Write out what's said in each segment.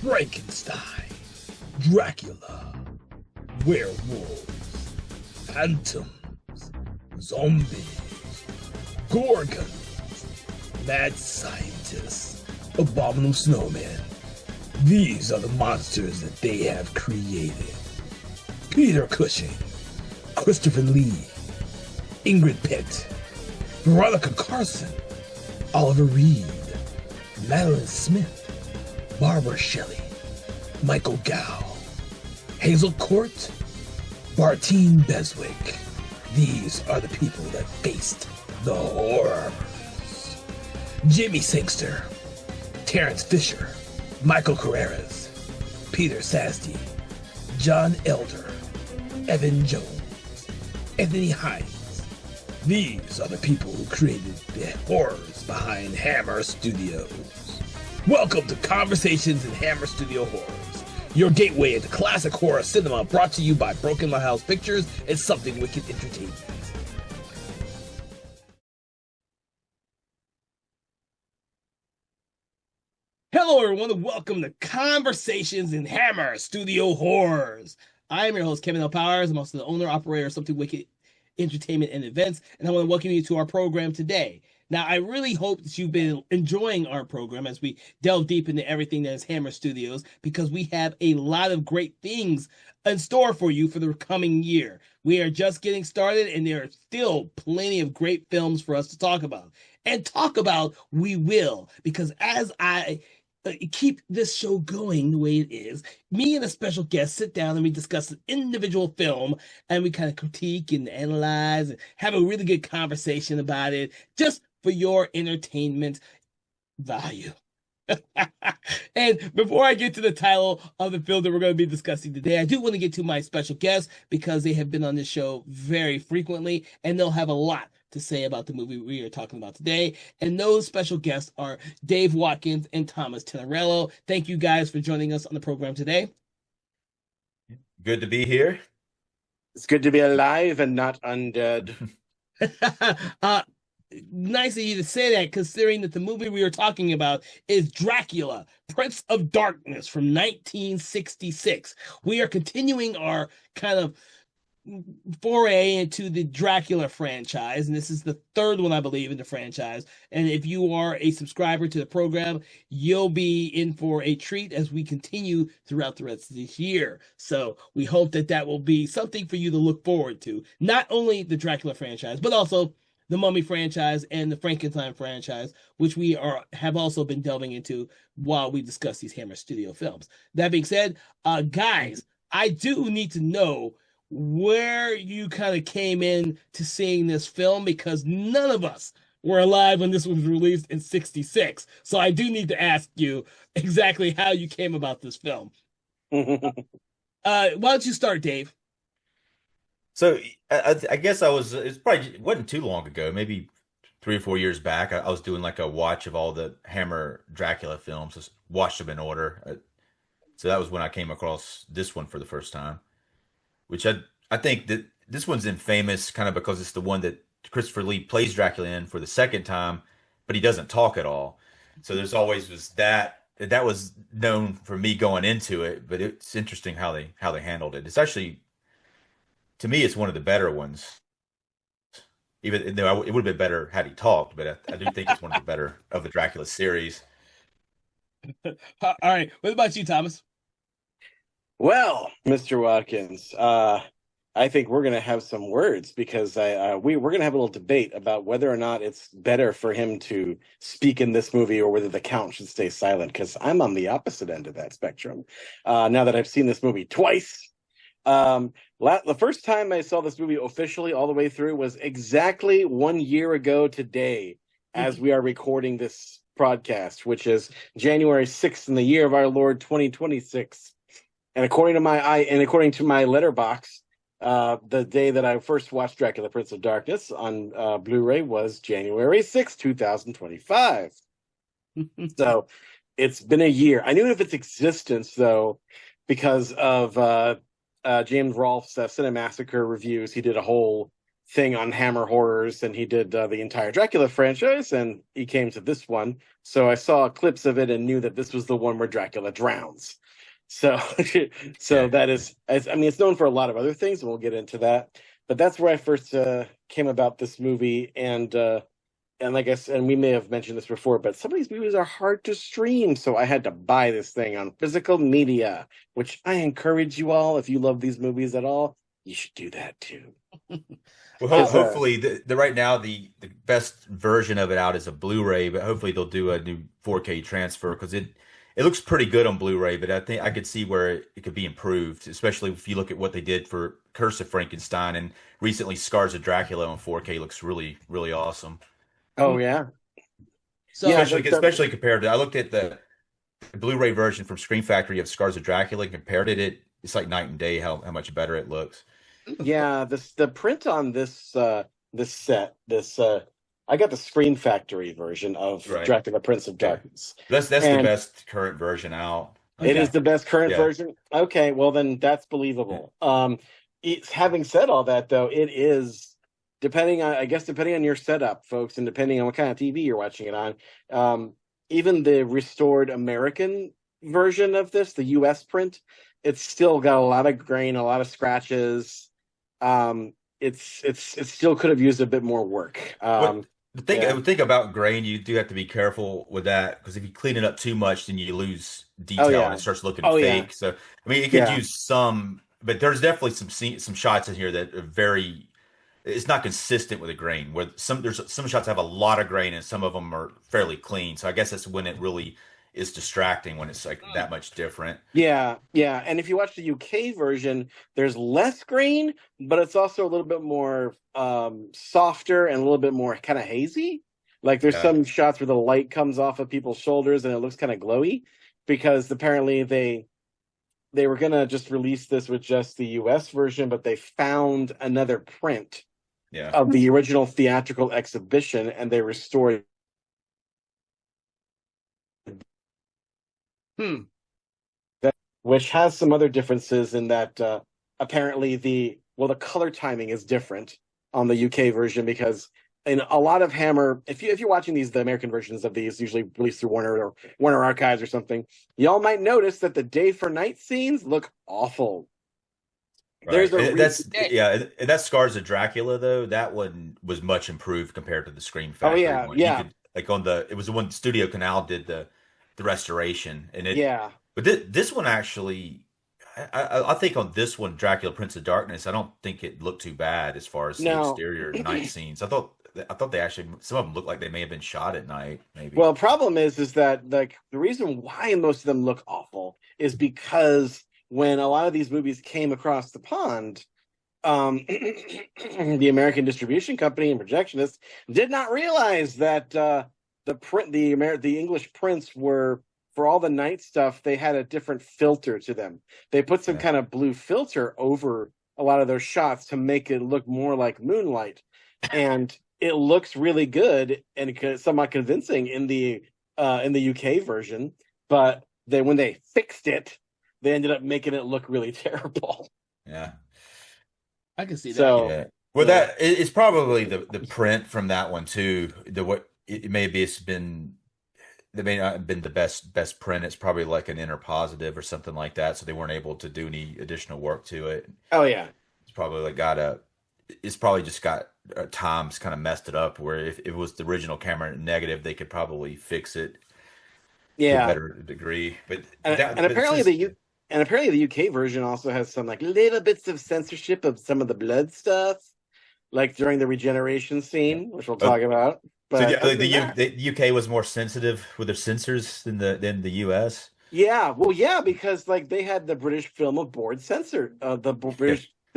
Frankenstein, Dracula, werewolves, phantoms, zombies, gorgons, mad scientists, abominable snowmen. These are the monsters that they have created. Peter Cushing, Christopher Lee, Ingrid Pitt, Veronica Carson, Oliver Reed, Madeline Smith, Barbara Shelley, Michael Gow, Hazel Court, Bartine Beswick. These are the people that faced the horrors. Jimmy Sangster, Terrence Fisher, Michael Carreras, Peter Sasty, John Elder, Evan Jones, Anthony Hines. These are the people who created the horrors behind Hammer Studios. Welcome to Conversations in Hammer Studio Horrors, your gateway into classic horror cinema, brought to you by Broken Lighthouse Pictures and Something Wicked Entertainment. Hello everyone, and welcome to Conversations in Hammer Studio Horrors. I am your host, Kevin L. Powers. I'm also the owner, operator of Something Wicked Entertainment and Events, and I want to welcome you to our program today. Now, I really hope that you've been enjoying our program as we delve deep into everything that is Hammer Studios, because we have a lot of great things in store for you for the coming year. We are just getting started, and there are still plenty of great films for us to talk about. And talk about we will, because as I keep this show going the way it is, me and a special guest sit down and we discuss an individual film, and we kind of critique and analyze and have a really good conversation about it, just for your entertainment value. And before I get to the title of the film that we're going to be discussing today, I do want to get to my special guests, because they have been on this show very frequently, and they'll have a lot to say about the movie we are talking about today. And those special guests are Dave Watkins and Thomas Tinnerello. Thank you guys for joining us on the program today. Good to be here. It's good to be alive and not undead. Nice of you to say that, considering that the movie we are talking about is Dracula, Prince of Darkness from 1966. We are continuing our kind of foray into the Dracula franchise, and this is the third one, I believe, in the franchise. And if you are a subscriber to the program, you'll be in for a treat as we continue throughout the rest of this year. So we hope that that will be something for you to look forward to. Not only the Dracula franchise, but also the Mummy franchise and the Frankenstein franchise, which we have also been delving into while we discuss these Hammer Studio films. That being said, guys, I do need to know where you kind of came in to seeing this film, because none of us were alive when this was released in 66. So I do need to ask you exactly how you came about this film. Why don't you start, Dave? So I guess it wasn't too long ago, maybe 3 or 4 years back. I was doing like a watch of all the Hammer Dracula films, just watched them in order. So that was when I came across this one for the first time, which I think that this one's infamous kind of because it's the one that Christopher Lee plays Dracula in for the second time, but he doesn't talk at all. So there's always was that was known for me going into it, but it's interesting how they handled it. It's actually, to me, it's one of the better ones. Even though it would have been better had he talked, but I do think it's one of the better of the Dracula series. All right. What about you, Thomas? Well, Mr. Watkins, I think we're going to have some words, because we're going to have a little debate about whether or not it's better for him to speak in this movie or whether the Count should stay silent, because I'm on the opposite end of that spectrum. Now that I've seen this movie twice. The first time I saw this movie officially all the way through was exactly 1 year ago today, as we are recording this broadcast, which is January 6th in the year of our Lord 2026. And according to my letterbox, the day that I first watched Dracula, Prince of Darkness on Blu-ray was January 6th, 2025. So it's been a year. I knew of its existence, though, because of James Rolfe's Cinemassacre reviews. He did a whole thing on Hammer Horrors, and he did the entire Dracula franchise, and he came to this one. So I saw clips of it and knew that this was the one where Dracula drowns. So, so that is, I mean, it's known for a lot of other things, and we'll get into that. But that's where I first came about this movie, and like I said, and we may have mentioned this before, but some of these movies are hard to stream, so I had to buy this thing on physical media, which I encourage you all, if you love these movies at all, you should do that too. Well, hopefully, the right now the best version of it out is a Blu-ray, but hopefully they'll do a new 4K transfer because it looks pretty good on Blu-ray, but I think I could see where it could be improved, especially if you look at what they did for Curse of Frankenstein and recently Scars of Dracula on 4K looks really, really awesome. Oh yeah. So Especially compared to I looked at the Blu-ray version from Scream Factory of Scars of Dracula and compared it's like night and day how much better it looks. Yeah, the print on this set, I got the Scream Factory version of Dracula Prince of Darkness. That's the best current version out. It is the best current version. Okay, well then that's believable. Having said all that though, it is depending on your setup, folks, and depending on what kind of TV you're watching it on. Even the restored American version of this, the US print, it's still got a lot of grain, a lot of scratches. It still could have used a bit more work. The thing about grain, you do have to be careful with that because if you clean it up too much, then you lose detail and it starts looking fake. Yeah. So I mean, it could use some, but there's definitely some shots in here that are very. It's not consistent with the grain. Where some shots have a lot of grain and some of them are fairly clean. So I guess that's when it really is distracting when it's like that much different. Yeah. And if you watch the UK version, there's less grain, but it's also a little bit more softer and a little bit more kind of hazy. Like there's some shots where the light comes off of people's shoulders and it looks kind of glowy because apparently they were going to just release this with just the US version, but they found another print of the original theatrical exhibition and they restored which has some other differences in that apparently the color timing is different on the UK version because in a lot of Hammer, if you're watching the American versions of these, usually released through Warner or Warner Archives or something, y'all might notice that the day for night scenes look awful. Right. That's Scars of Dracula though. That one was much improved compared to the Scream Factory one. You could, it was the one Studio Canal did the restoration and but this one actually I think on this one Dracula Prince of Darkness I don't think it looked too bad as far as the exterior night scenes. I thought they actually some of them looked like they may have been shot at night maybe. Well, the problem is that like the reason why most of them look awful is because when a lot of these movies came across the pond, the American distribution company and projectionists did not realize that the English prints were, for all the night stuff, they had a different filter to them. They put some kind of blue filter over a lot of those shots to make it look more like moonlight, and it looks really good and somewhat convincing in the UK version. But when they fixed it, they ended up making it look really terrible. Yeah, I can see that. So, well, that it's probably the print from that one too. It maybe it's been. They may not have been the best print. It's probably like an inner positive or something like that. So they weren't able to do any additional work to it. Oh yeah, it's probably it's probably just got Tom's kind of messed it up. Where if it was the original camera negative, they could probably fix it. To a better degree. But apparently the UK version also has some like little bits of censorship of some of the blood stuff, like during the regeneration scene, which we'll talk about. But so the UK was more sensitive with their censors than the US. Yeah, well, because like they had the British Film Board censor, the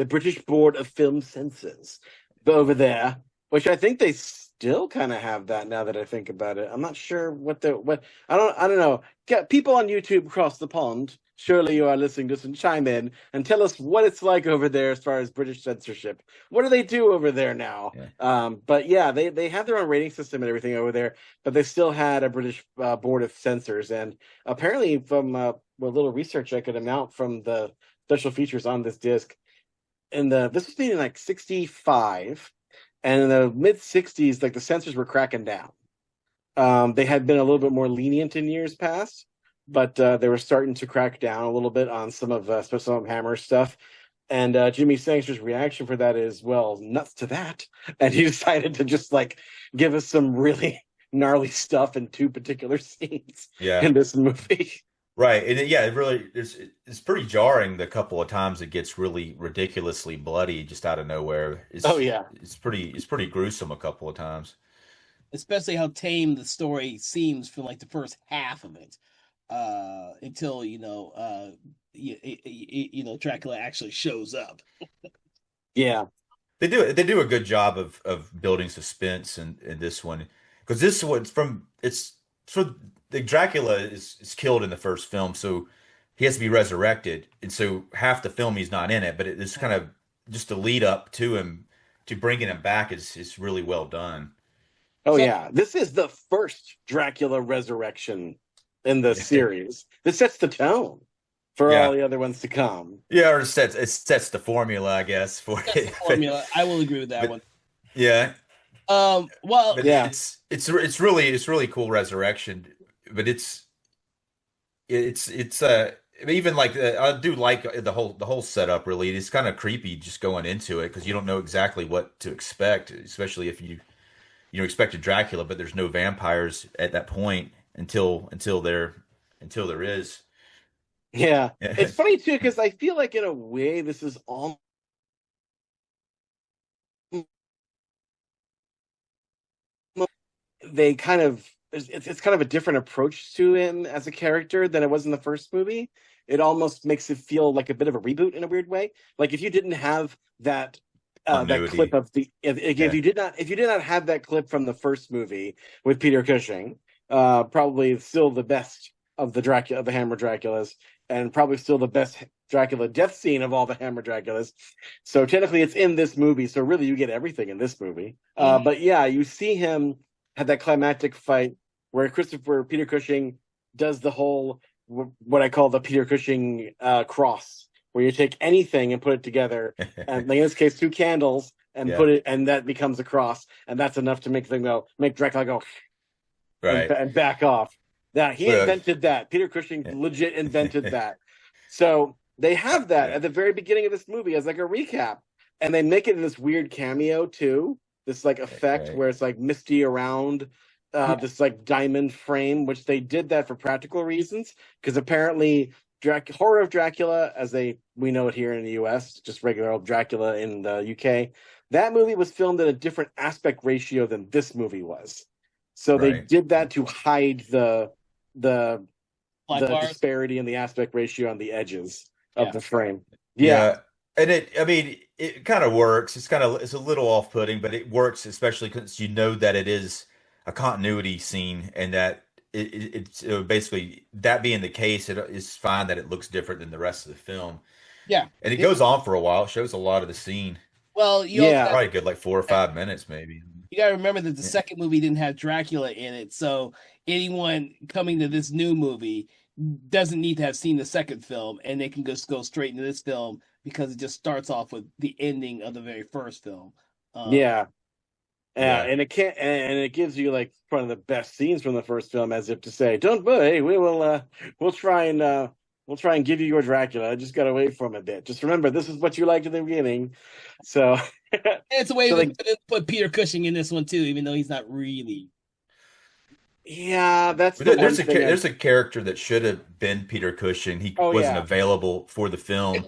British Board of Film Censors over there, which I think they still kind of have that now that I think about it. I'm not sure what I don't know. People on YouTube across the pond, surely you are listening to some chime in and tell us what it's like over there as far as British censorship. What do they do over there now? But yeah, they have their own rating system and everything over there, but they still had a British Board of Censors. And apparently from a little research I could amount from the special features on this disc, this was made in like 1965. And in the mid 60s, like the censors were cracking down. They had been a little bit more lenient in years past, but they were starting to crack down a little bit on some of especially some Hammer stuff. And Jimmy Sangster's reaction for that is, well, nuts to that. And he decided to just like give us some really gnarly stuff in two particular scenes Yeah. in this movie. Right. And it really it's pretty jarring the couple of times it gets really ridiculously bloody just out of nowhere. Oh yeah. It's pretty gruesome a couple of times. Especially how tame the story seems for like the first half of it, until Dracula actually shows up. Yeah. They do a good job of building suspense in this one because this one's from it's for the Dracula is killed in the first film, so he has to be resurrected, and so half the film he's not in it, but it's kind of just the lead up to him to bringing him back is really well done. Oh So yeah. This is the first Dracula resurrection in the series. This sets the tone for all Yeah, the other ones to come. yeah, or it sets the formula, I guess, for that's the it. formula. I will agree with that But one. yeah, Well, but Yeah. it's really cool resurrection, but it's even like I do like the whole setup really. It's kind of creepy just going into it because you don't know exactly what to expect, especially if you expected Dracula, but there's no vampires at that point until there is. Yeah. Yeah. It's funny too, because I feel like in a way this is almost they kind of it's kind of a different approach to him as a character than it was in the first movie. It almost makes it feel like a bit of a reboot in a weird way. Like if you didn't have that clip Continuity. of the if Yeah. you did not have that clip from the first movie with Peter Cushing, probably still the best of the Hammer Draculas, and probably still the best Dracula death scene of all the Hammer Draculas. So technically, it's in this movie. So really, you get everything in this movie. mhm. But yeah, you see him have that climactic fight where Peter Cushing does the whole what I call the Peter Cushing cross, where you take anything and put it together, and like in this case, two candles, and Yeah. put it, and that becomes a cross, and that's enough to make Dracula go Right. and back off. That he Well, invented that. Peter Cushing yeah. legit invented that. So they have that Yeah. at the very beginning of this movie as like a recap, and they make it in this weird cameo too. This like effect Right. where it's like misty around Yeah. this like diamond frame, which they did that for practical reasons because apparently Horror of Dracula, as we know it here in the U.S., just regular old Dracula in the U.K. That movie was filmed at a different aspect ratio than this movie was. So they Right. did that to hide the Black the bars. disparity in the aspect ratio on the edges of Yeah. the frame. Yeah. Yeah. And I mean, it kind of works. It's a little off-putting, but it works, especially because you know that it is a continuity scene and that it's basically that being the case, it is fine that it looks different than the rest of the film. Yeah. And it It- goes on for a while. It shows a lot of the scene. well, you also Yeah. Probably a good like 4 or 5 minutes, maybe. you got to remember that the Yeah. second movie didn't have Dracula in it, so anyone coming to this new movie doesn't need to have seen the second film, and they can just go straight into this film because it just starts off with the ending of the very first film. Yeah. Yeah. And it gives you like one of the best scenes from the first film, as if to say, "Don't worry, we'll try and give you your Dracula. I just gotta wait for him a bit. Just remember, this is what you liked in the beginning." So, And it's a way so to like, put Peter Cushing in this one too, even though he's not really. yeah, that's But the one there's a thing. there's a character that should have been Peter Cushing. He Oh wasn't yeah, available for the film,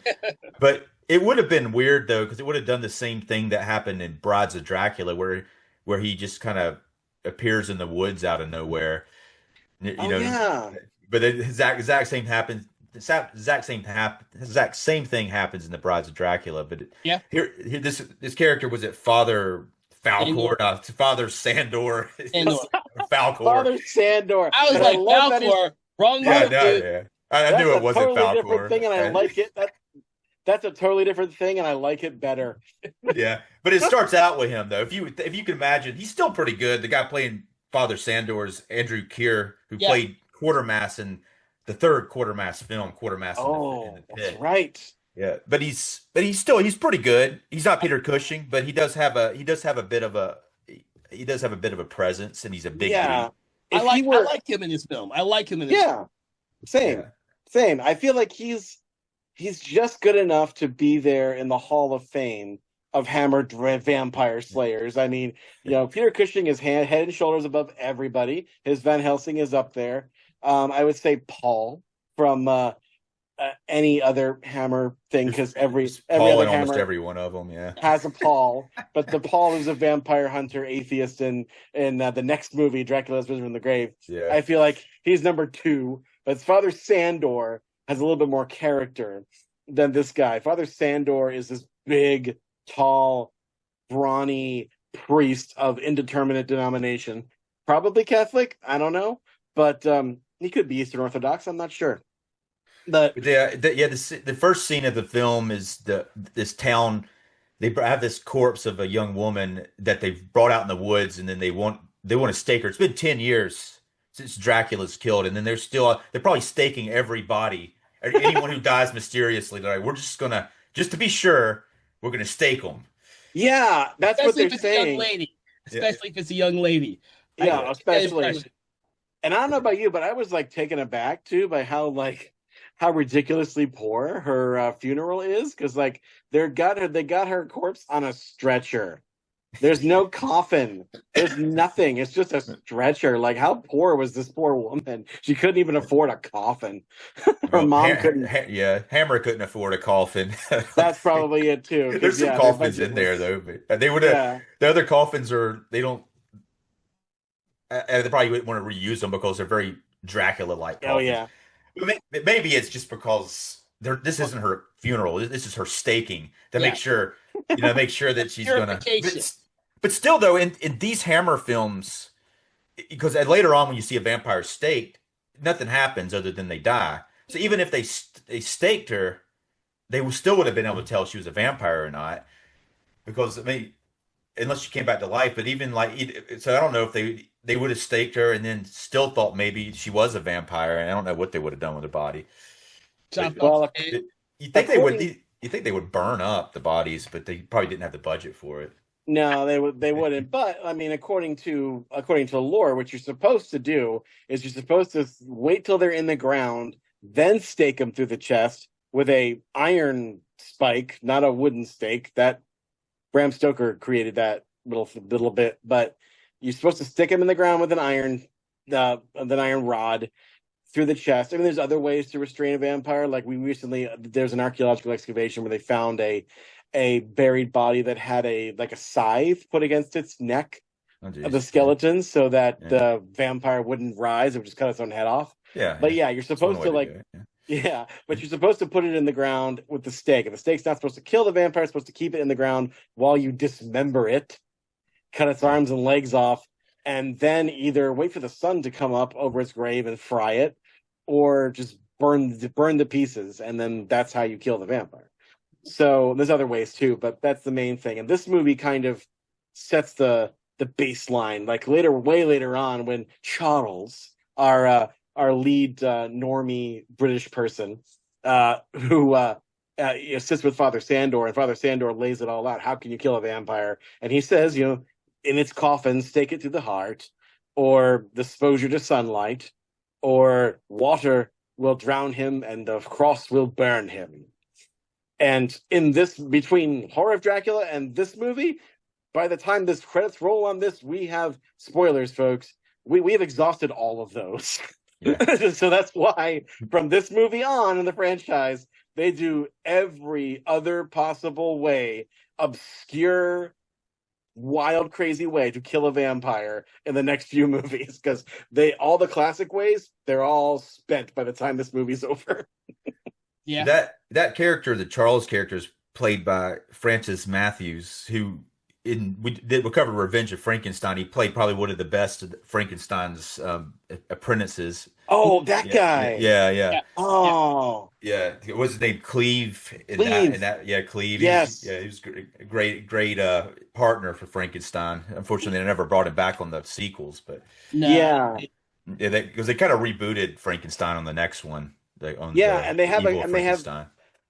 but it would have been weird though because it would have done the same thing that happened in Brides of Dracula, where he just kind of appears in the woods out of nowhere. You oh know, yeah, but the exact same happens. The exact same thing happens in the Brides of Dracula. But Yeah. here this character was it Father Sandor. Falcor, Father Sandor, Sandor. Falcor. Father Sandor. I was And like, love that Falcor, wrong Yeah, movie, no, dude. yeah. I that's knew a it wasn't totally different Falcor. thing, and I like it. That's a totally different thing, and I like it better. Yeah, but it starts out with him though. If you can imagine, he's still pretty good. The guy playing Father Sandor's Andrew Keir, who Yeah. played Quartermass in the third Quartermass film, Quartermass in Oh, the that's Pit. right. Yeah, but he's pretty good. He's not Peter Cushing, but he does have a bit of a presence, and he's a big Yeah. dude. If he I were, like him in this film. I like him in this. yeah, same, Yeah, same. I feel like he's just good enough to be there in the Hall of Fame of vampire slayers. I mean, Peter Cushing is head and shoulders above everybody. His Van Helsing is up there. I would say Paul from any other Hammer thing, because there's every Paul other in almost Hammer every one of them. Yeah, has a Paul, but the Paul who's a vampire hunter, atheist, in the next movie, Dracula's Risen from the Grave. yeah. I feel like he's number two, but Father Sandor has a little bit more character than this guy. Father Sandor is this big, tall, brawny priest of indeterminate denomination, probably Catholic. I don't know, but he could be Eastern Orthodox. I'm not sure. But The first scene of the film is this town. They have this corpse of a young woman that they've brought out in the woods, and then they want to stake her. It's been 10 years since Dracula's killed, and then they're probably staking every body, anyone who dies mysteriously. They're like, we're just to be sure, we're gonna stake them. yeah, that's what Especially they're if it's a young saying. lady. Yeah, Especially if it's a young lady. I Yeah, get that especially. impression. And I don't know about you, but I was like taken aback too by how ridiculously poor her funeral is, because like they got her corpse on a stretcher. There's no coffin. There's nothing. It's just a stretcher. Like, how poor was this poor woman? She couldn't even afford a coffin. Her well, mom couldn't. yeah, Hammer couldn't afford a coffin. That's probably it too. There's Because some yeah, their coffins budget in there was, though, but they would have yeah. the other coffins are they don't they probably wouldn't want to reuse them because they're very Dracula-like Oh coffins. yeah. But maybe it's just because this Well, isn't her funeral. This is her staking to yeah. make sure that she's gonna. Purification. But still, though, in these Hammer films, because later on when you see a vampire staked, nothing happens other than they die. So even if they staked her, still would have been able to tell if she was a vampire or not. Because I mean, unless she came back to life. But even so I don't know if they would have staked her and then still thought maybe she was a vampire, and I don't know what they would have done with her body. But Chopped off Well, the head. you think they would according you think they would burn up the bodies, but they probably didn't have the budget for it. No, they wouldn't. But I mean, according to lore, what you're supposed to do is you're supposed to wait till they're in the ground, then stake them through the chest with a iron spike, not a wooden stake. That Bram Stoker created that little bit, but you're supposed to stick them in the ground with an iron rod through the chest. I mean, there's other ways to restrain a vampire. Like there's an archaeological excavation where they found a buried body that had a scythe put against its neck Oh, of the geez. skeleton so that Yeah. the vampire wouldn't rise. It would just cut its own head off. Yeah, But yeah. yeah, you're That's one supposed way to to like, do it. Yeah. yeah, but you're supposed to put it in the ground with the stake. And the stake's not supposed to kill the vampire, it's supposed to keep it in the ground while you dismember it, cut its arms and legs off, and then either wait for the sun to come up over its grave and fry it, or just burn the pieces, and then that's how you kill the vampire. So there's other ways too, but that's the main thing. And this movie kind of sets the baseline. Like way later on, when Charles, our lead normie British person, who sits with Father Sandor, and Father Sandor lays it all out. How can you kill a vampire? And he says, in its coffin, stake it through the heart, or the exposure to sunlight, or water will drown him, and the cross will burn him. And in this, between Horror of Dracula and this movie, by the time this credits roll on this, we have spoilers, folks. We have exhausted all of those. Yeah. So that's why from this movie on in the franchise, they do every other possible way, obscure, wild, crazy way to kill a vampire in the next few movies, because all the classic ways, they're all spent by the time this movie's over. Yeah. That character, the Charles character, is played by Francis Matthews, who we covered Revenge of Frankenstein. He played probably one of the best of Frankenstein's apprentices. Oh, that Yeah, guy. yeah, yeah. Yeah. Oh, Yeah, what was his name? Cleve in Cleve. that yeah, Cleve. Yes. He was a great partner for Frankenstein. Unfortunately, they never brought him back on the sequels, but No. Yeah. because they kind of rebooted Frankenstein on the next one, on Yeah, the and they have Evil and they have Frankenstein.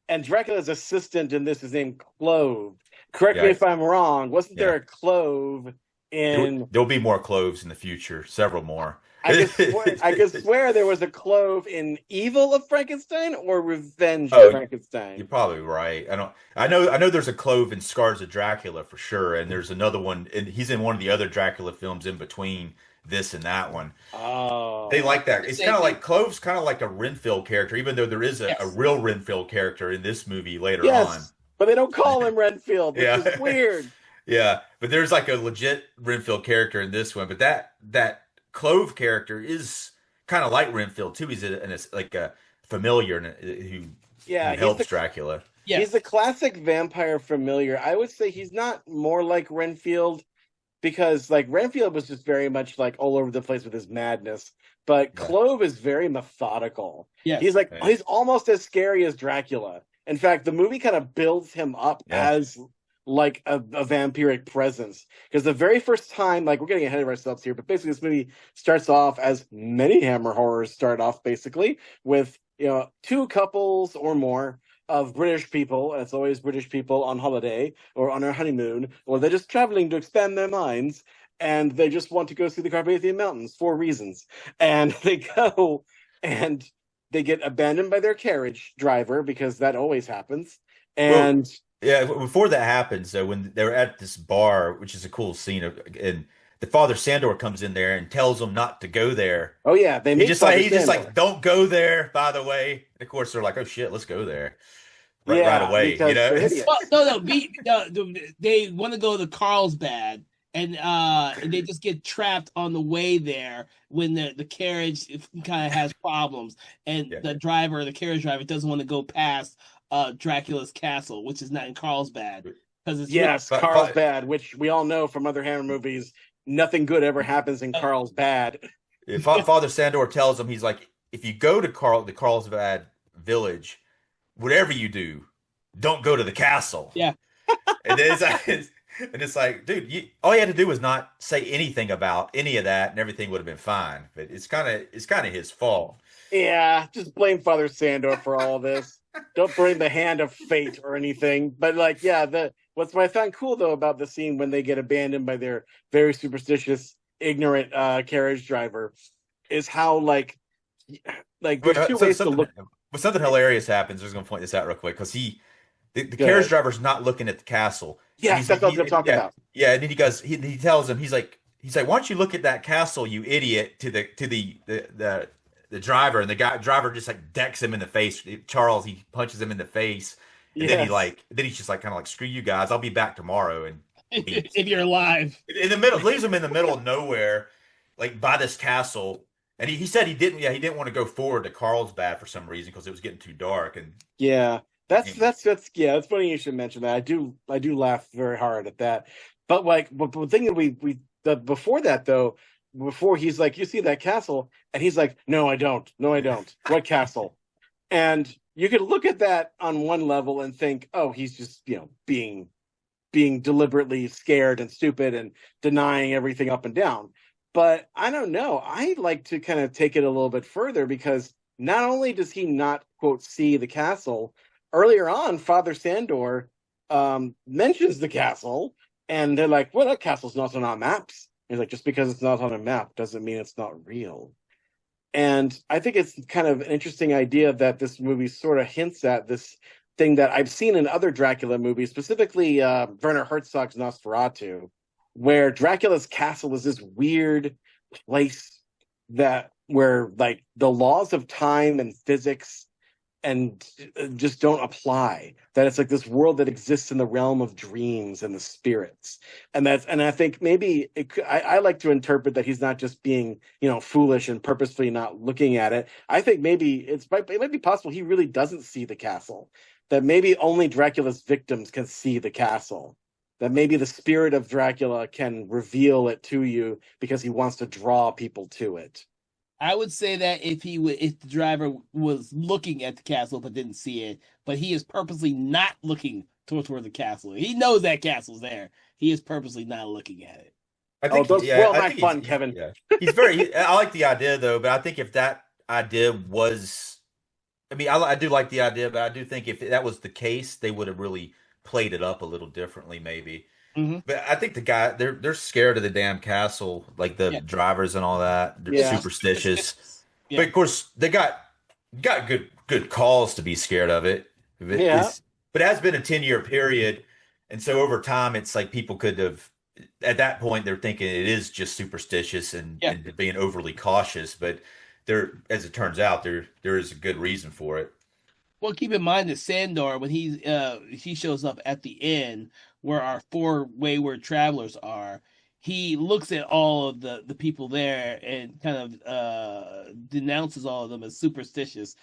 And Dracula's assistant in this is named Clove. Correct me Yeah, if I'm wrong. Wasn't there yeah. a Clove in? There'll be more cloves in the future, several more. I could swear there was a Clove in Evil of Frankenstein or Revenge of Oh, you're Frankenstein. probably right. I know there's a clove in Scars of Dracula for sure, and there's another one, and he's in one of the other Dracula films in between this and that one. They Oh, like that. It's Same kind of thing. like Clove's kind of like a Renfield character, even though there is a Yes. real Renfield character in this movie later on. yes, but they don't call him Renfield, which is Yeah. weird. Yeah. But there's like a legit Renfield character in this one. But that Clove character is kind of like Renfield too. He's like a familiar who Yeah, he's helps the Dracula. he's the Yes. classic vampire familiar. I would say he's not more like Renfield because like Renfield was just very much like all over the place with his madness, but Yeah. Clove is very methodical. He's Yes. like Yeah. he's almost as scary as Dracula. In fact, the movie kind of builds him up Yeah. as like a vampiric presence because the very first time, like we're getting ahead of ourselves here, but basically this movie starts off as many Hammer horrors start off basically with two couples or more of British people, and it's always British people on holiday or on their honeymoon, or they're just traveling to expand their minds, and they just want to go see the Carpathian Mountains for reasons. And they go and they get abandoned by their carriage driver because that always happens. Well, And yeah, before that happens, though, when they're at this bar, which is a cool scene, and the Father Sandor comes in there and tells them not to go there. oh yeah, they meet Father He's just Sandor. like, don't go there, by the way. And of course, they're like, oh shit, let's go there right Yeah, away. You because know, they're Well, idiots. no, they want to go to Carlsbad, and they just get trapped on the way there when the carriage kind of has problems, and yeah, the carriage driver, doesn't want to go past Dracula's castle, which is not in Carlsbad because it's really, Yes, Carlsbad, which we all know from other Hammer movies, nothing good ever happens in Carlsbad. Father Sandor tells them, he's like, if you go to the Carlsbad village, whatever you do, don't go to the castle. yeah. And then it's like, dude, all you had to do was not say anything about any of that, and everything would have been fine. But it's kind of his fault. Yeah, just blame Father Sandor for all this. Don't bring the hand of fate or anything. But like, yeah, what I found cool though about the scene when they get abandoned by their very superstitious, ignorant carriage driver is how like there's two So ways to look. something hilarious happens. I was going to point this out real quick because the Go carriage ahead. driver's not looking at the castle. And Yes, that's what I was going to talk yeah, about. yeah. And then he tells him, he's like, why don't you look at that castle, you idiot, to the driver, and driver just like decks him in the face. Charles, he punches him in the face, and Yes. then he's just like kind of like, screw you guys, I'll be back tomorrow, and leaves. If you're alive. In the middle, leaves him in the middle of nowhere, like by this castle. And he said he didn't want to go forward to Carlsbad for some reason because it was getting too dark. And Yeah. That's yeah, it's funny you should mention that. I do laugh very hard at that. But but the thing that before that though, before he's like, you see that castle? And he's like, no, I don't. No, I don't. What castle? And you could look at that on one level and think, oh, he's just, being deliberately scared and stupid and denying everything up and down. But I don't know. I like to kind of take it a little bit further because not only does he not, quote, see the castle, earlier on, Father Sandor mentions the castle, and they're like, well, that castle's not on our maps. He's like, just because it's not on a map doesn't mean it's not real. And I think it's kind of an interesting idea that this movie sort of hints at this thing that I've seen in other Dracula movies, specifically Werner Herzog's Nosferatu, where Dracula's castle is this weird place where like the laws of time and physics and just don't apply. That it's like this world that exists in the realm of dreams and the spirits, and I think maybe I like to interpret that he's not just being foolish and purposefully not looking at it. I think maybe it might be possible he really doesn't see the castle. That maybe only Dracula's victims can see the castle. That maybe the spirit of Dracula can reveal it to you because he wants to draw people to it. I would say that if the driver was looking at the castle but didn't see it, but he is purposely not looking toward the castle. He knows that castle's there. He is purposely not looking at it. I Oh, think, don't yeah, spoil I my think fun, Kevin. yeah, I like the idea though, but I think if that idea was I mean, I do like the idea, but I do think if that was the case, they would have really played it up a little differently, maybe. Hmm. But I think the guy they're scared of the damn castle, like the Yeah, drivers and all that. They're it's Yeah, just superstitious. suspicious. But Yeah, of course, they got good cause to be scared of it. yeah. But it has been a 10-year period, and so over time, it's like people could have at that point they're thinking it is just superstitious yeah. and being overly cautious. But there, as it turns out, there is a good reason for it. Well, keep in mind that Sandor, when he shows up at the inn where our four wayward travelers are, he looks at all of the people there and kind of denounces all of them as superstitious.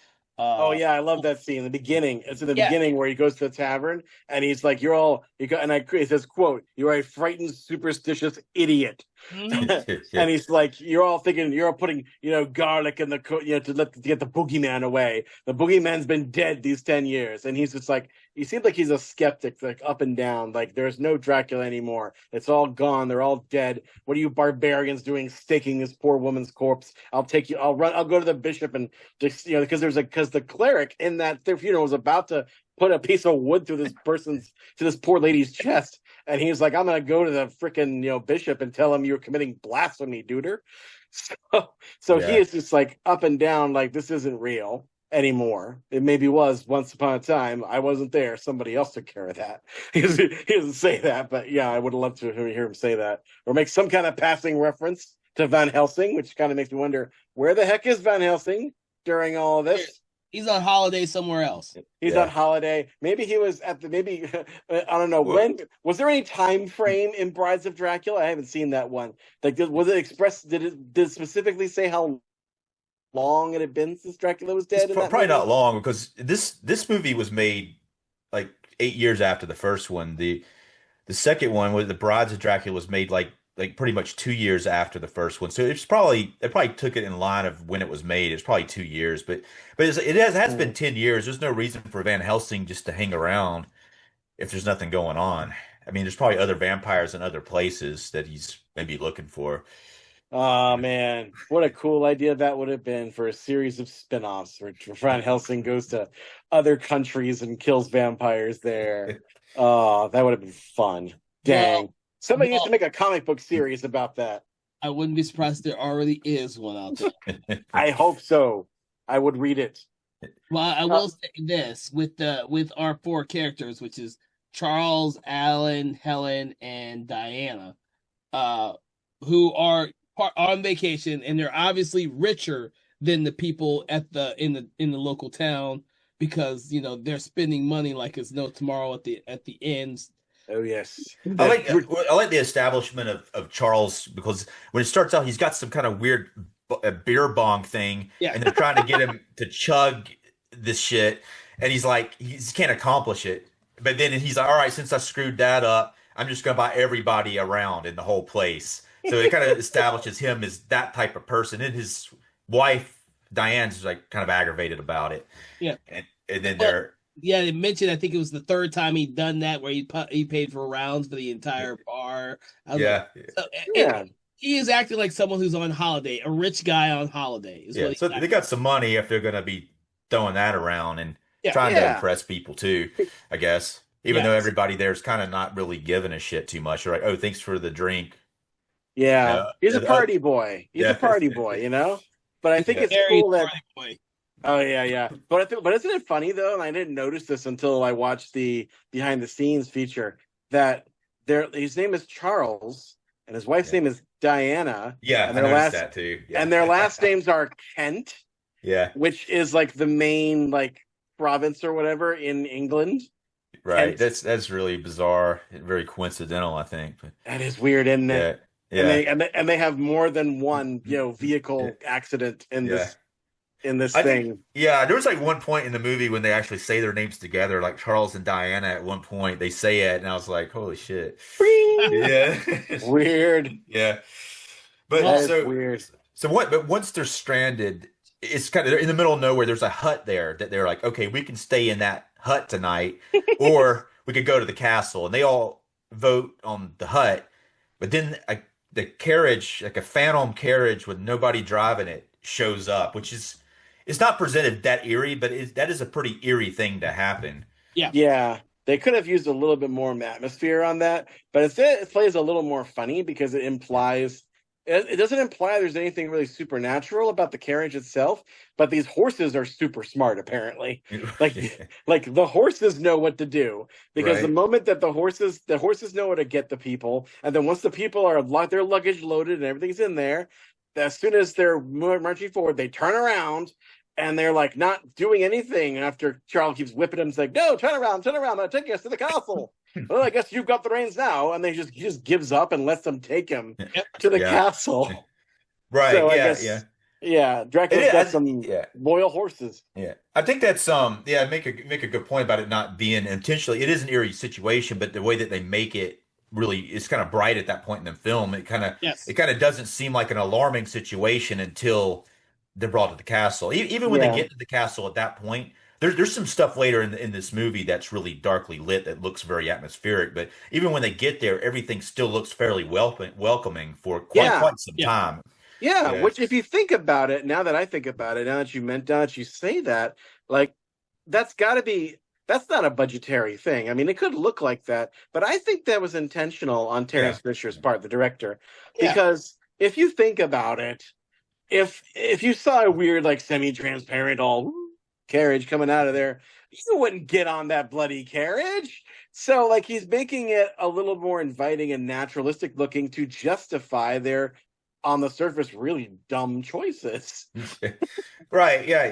Oh Uh, yeah, I love that scene. The beginning. It's in the yeah. beginning where he goes to the tavern and he's like, "You're all," it says, "quote You're a frightened, superstitious idiot." Mhm. And he's like, "You're all thinking you're all putting garlic in the to get the boogeyman away. The boogeyman's been dead these 10 years." And he's just like, he seems like he's a skeptic, like up and down. Like there's no Dracula anymore. It's all gone. They're all dead. What are you barbarians doing, staking this poor woman's corpse? I'll take you. I'll run. I'll go to the bishop and just because the cleric in that their funeral was about to put a piece of wood through this poor lady's chest, and he's like, "I'm gonna go to the freaking bishop and tell him you're committing blasphemy, duder." So he Yeah. is just like up and down, like this isn't real anymore. It maybe was once upon a time. I wasn't there. Somebody else took care of that. He doesn't say that, but yeah, I would have loved to hear him say that or make some kind of passing reference to Van Helsing, which kind of makes me wonder where the heck is Van Helsing during all of this. He's on holiday somewhere else. He's on Yeah. hime. Maybe he was at the maybe I don't know Well, when. Was there any time frame in Brides of Dracula? I haven't seen that one. Like, was it expressed? Did it specifically say how long it had been since Dracula was it's dead in that probably not movie? long because this movie was made like 8 years after the first one. The second one with the Brides of Dracula was made like pretty much 2 years after the first one. So it probably took it in line of when it was made. It's probably 2 years, but it has been Mm. 10 years. There's no reason for Van Helsing just to hang around if there's nothing going on. I mean, there's probably other vampires in other places that he's maybe looking for. Oh man, what a cool idea that would have been for a series of spin-offs where Van Helsing goes to other countries and kills vampires there. Oh, that would have been fun. Well, Dang. Somebody needs to well, make a comic book series about that. I wouldn't be surprised if there already is one out there. I hope so. I would read it. Well, I Uh, will say this with our four characters, which is Charles, Alan, Helen, and Diana, uh, who are on vacation, and they're obviously richer than the people at the local town because they're spending money like it's no tomorrow at the inns. oh yes. I That like I like the establishment of Charles because when it starts out, he's got some kind of weird beer bong thing, Yeah, and they're trying to get him to chug this shit, and he's like he just can't accomplish it. But then he's like, all right, since I screwed that up, I'm just gonna buy everybody around in the whole place. So it kind of establishes him as that type of person, and his wife Diane's like kind of aggravated about it, yeah. and then Well, they're yeah, they mentioned I think it was the third time he'd done that where he paid for rounds for the entire bar. I was like, yeah. so, and yeah. he is acting like someone who's on holiday, a rich guy on holiday is what Yeah, he's so they acting. got some money if they're going to be throwing that around and Yeah, trying to Yeah. impress people too, I guess. Even yeah, though everybody there's kind of not really giving a shit too much. They're like, "Oh, thanks for the drink." Yeah. Yeah, He's a party boy. He's a yeah, party boy. But I think yeah, it's very cool that party boy. oh yeah, yeah. But isn't it funny though? And I didn't notice this until I watched the behind the scenes feature that his name is Charles and his wife's yeah. name is Diana, Yeah, and I noticed that too. Yeah, their last names are Kent, yeah, which is like the main like province or whatever in England. right. Kent. That's really bizarre, very coincidental, I think. But That is weird, isn't it? yeah, And yeah, they have more than one yeah, vehicle accident in yeah. this I think, thing. yeah, there was like one point in the movie when they actually say their names together, like Charles and Diana at one point, they say it, and I was like, holy shit. Bing! Yeah. Weird. Yeah. But That Well, is weird. but once they're stranded, it's kind of they're in the middle of nowhere. There's a hut there that they're like, okay, we can stay in that hut tonight, or we could go to the castle. And they all vote on the hut. But then the carriage, like a phantom carriage with nobody driving it, shows up, which is it's not presented that eerie, but that is a pretty eerie thing to happen. Yeah. Yeah, they could have used a little bit more atmosphere on that, but instead it plays a little more funny because it implies it doesn't imply there's anything really supernatural about the carriage itself, but these horses are super smart apparently. Like the horses know what to do because the Right. moment that the horses know how to get the people, and then once the people are their luggage loaded and everything's in there, as soon as they're marching forward, they turn around and they're like not doing anything after Charles keeps whipping him. It's like, no, turn around, I'm taking us to the castle. Well, I guess you've got the reins now. And he just gives up and lets them take him to the Yeah. castle. Right. So I Yeah. guess, Yeah. yeah, Dracula's got some Yeah. royal horses. Yeah. I think that's yeah, make a good point about it not being intentionally. It is an eerie situation, but the way that they make it really is kind of bright at that point in the film. Yes. It kind of doesn't seem like an alarming situation until they're brought to the castle. Even when they Yeah. get to the castle at that point, there's some stuff later in this movie that's really darkly lit that looks very atmospheric. But even when they get there, everything still looks fairly welcoming for Yeah. quite some Yeah. time. Yeah, Yeah. which if you think about it, now that you say that, like that's got to be that's not a budgetary thing. I mean, it could look like that, but I think that was intentional on Terence Fisher's part, the director, Yeah. because if you think about it, if you saw a weird like semi-transparent all carriage coming out of there, you wouldn't get on that bloody carriage. So like he's making it a little more inviting and naturalistic looking to justify their on the surface really dumb choices. Right. Yeah.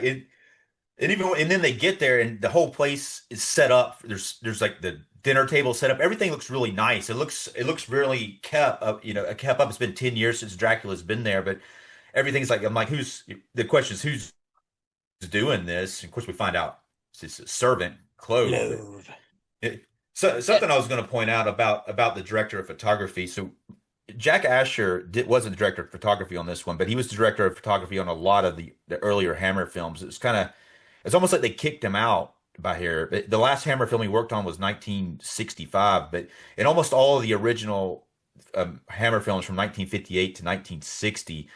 And then they get there and the whole place is set up. There's like the dinner table set up. Everything looks really nice. It looks really kept up. Kept up. It's been 10 years since Dracula's been there, but everything's like I'm like the question is who's doing this? And of course we find out it's a servant, Clove. So something I was going to point out about the director of photography. So Jack Asher wasn't the director of photography on this one, but he was the director of photography on a lot of the earlier Hammer films. It's almost like they kicked him out by here. The last Hammer film he worked on was 1965, but in almost all of the original Hammer films from 1958 to 1960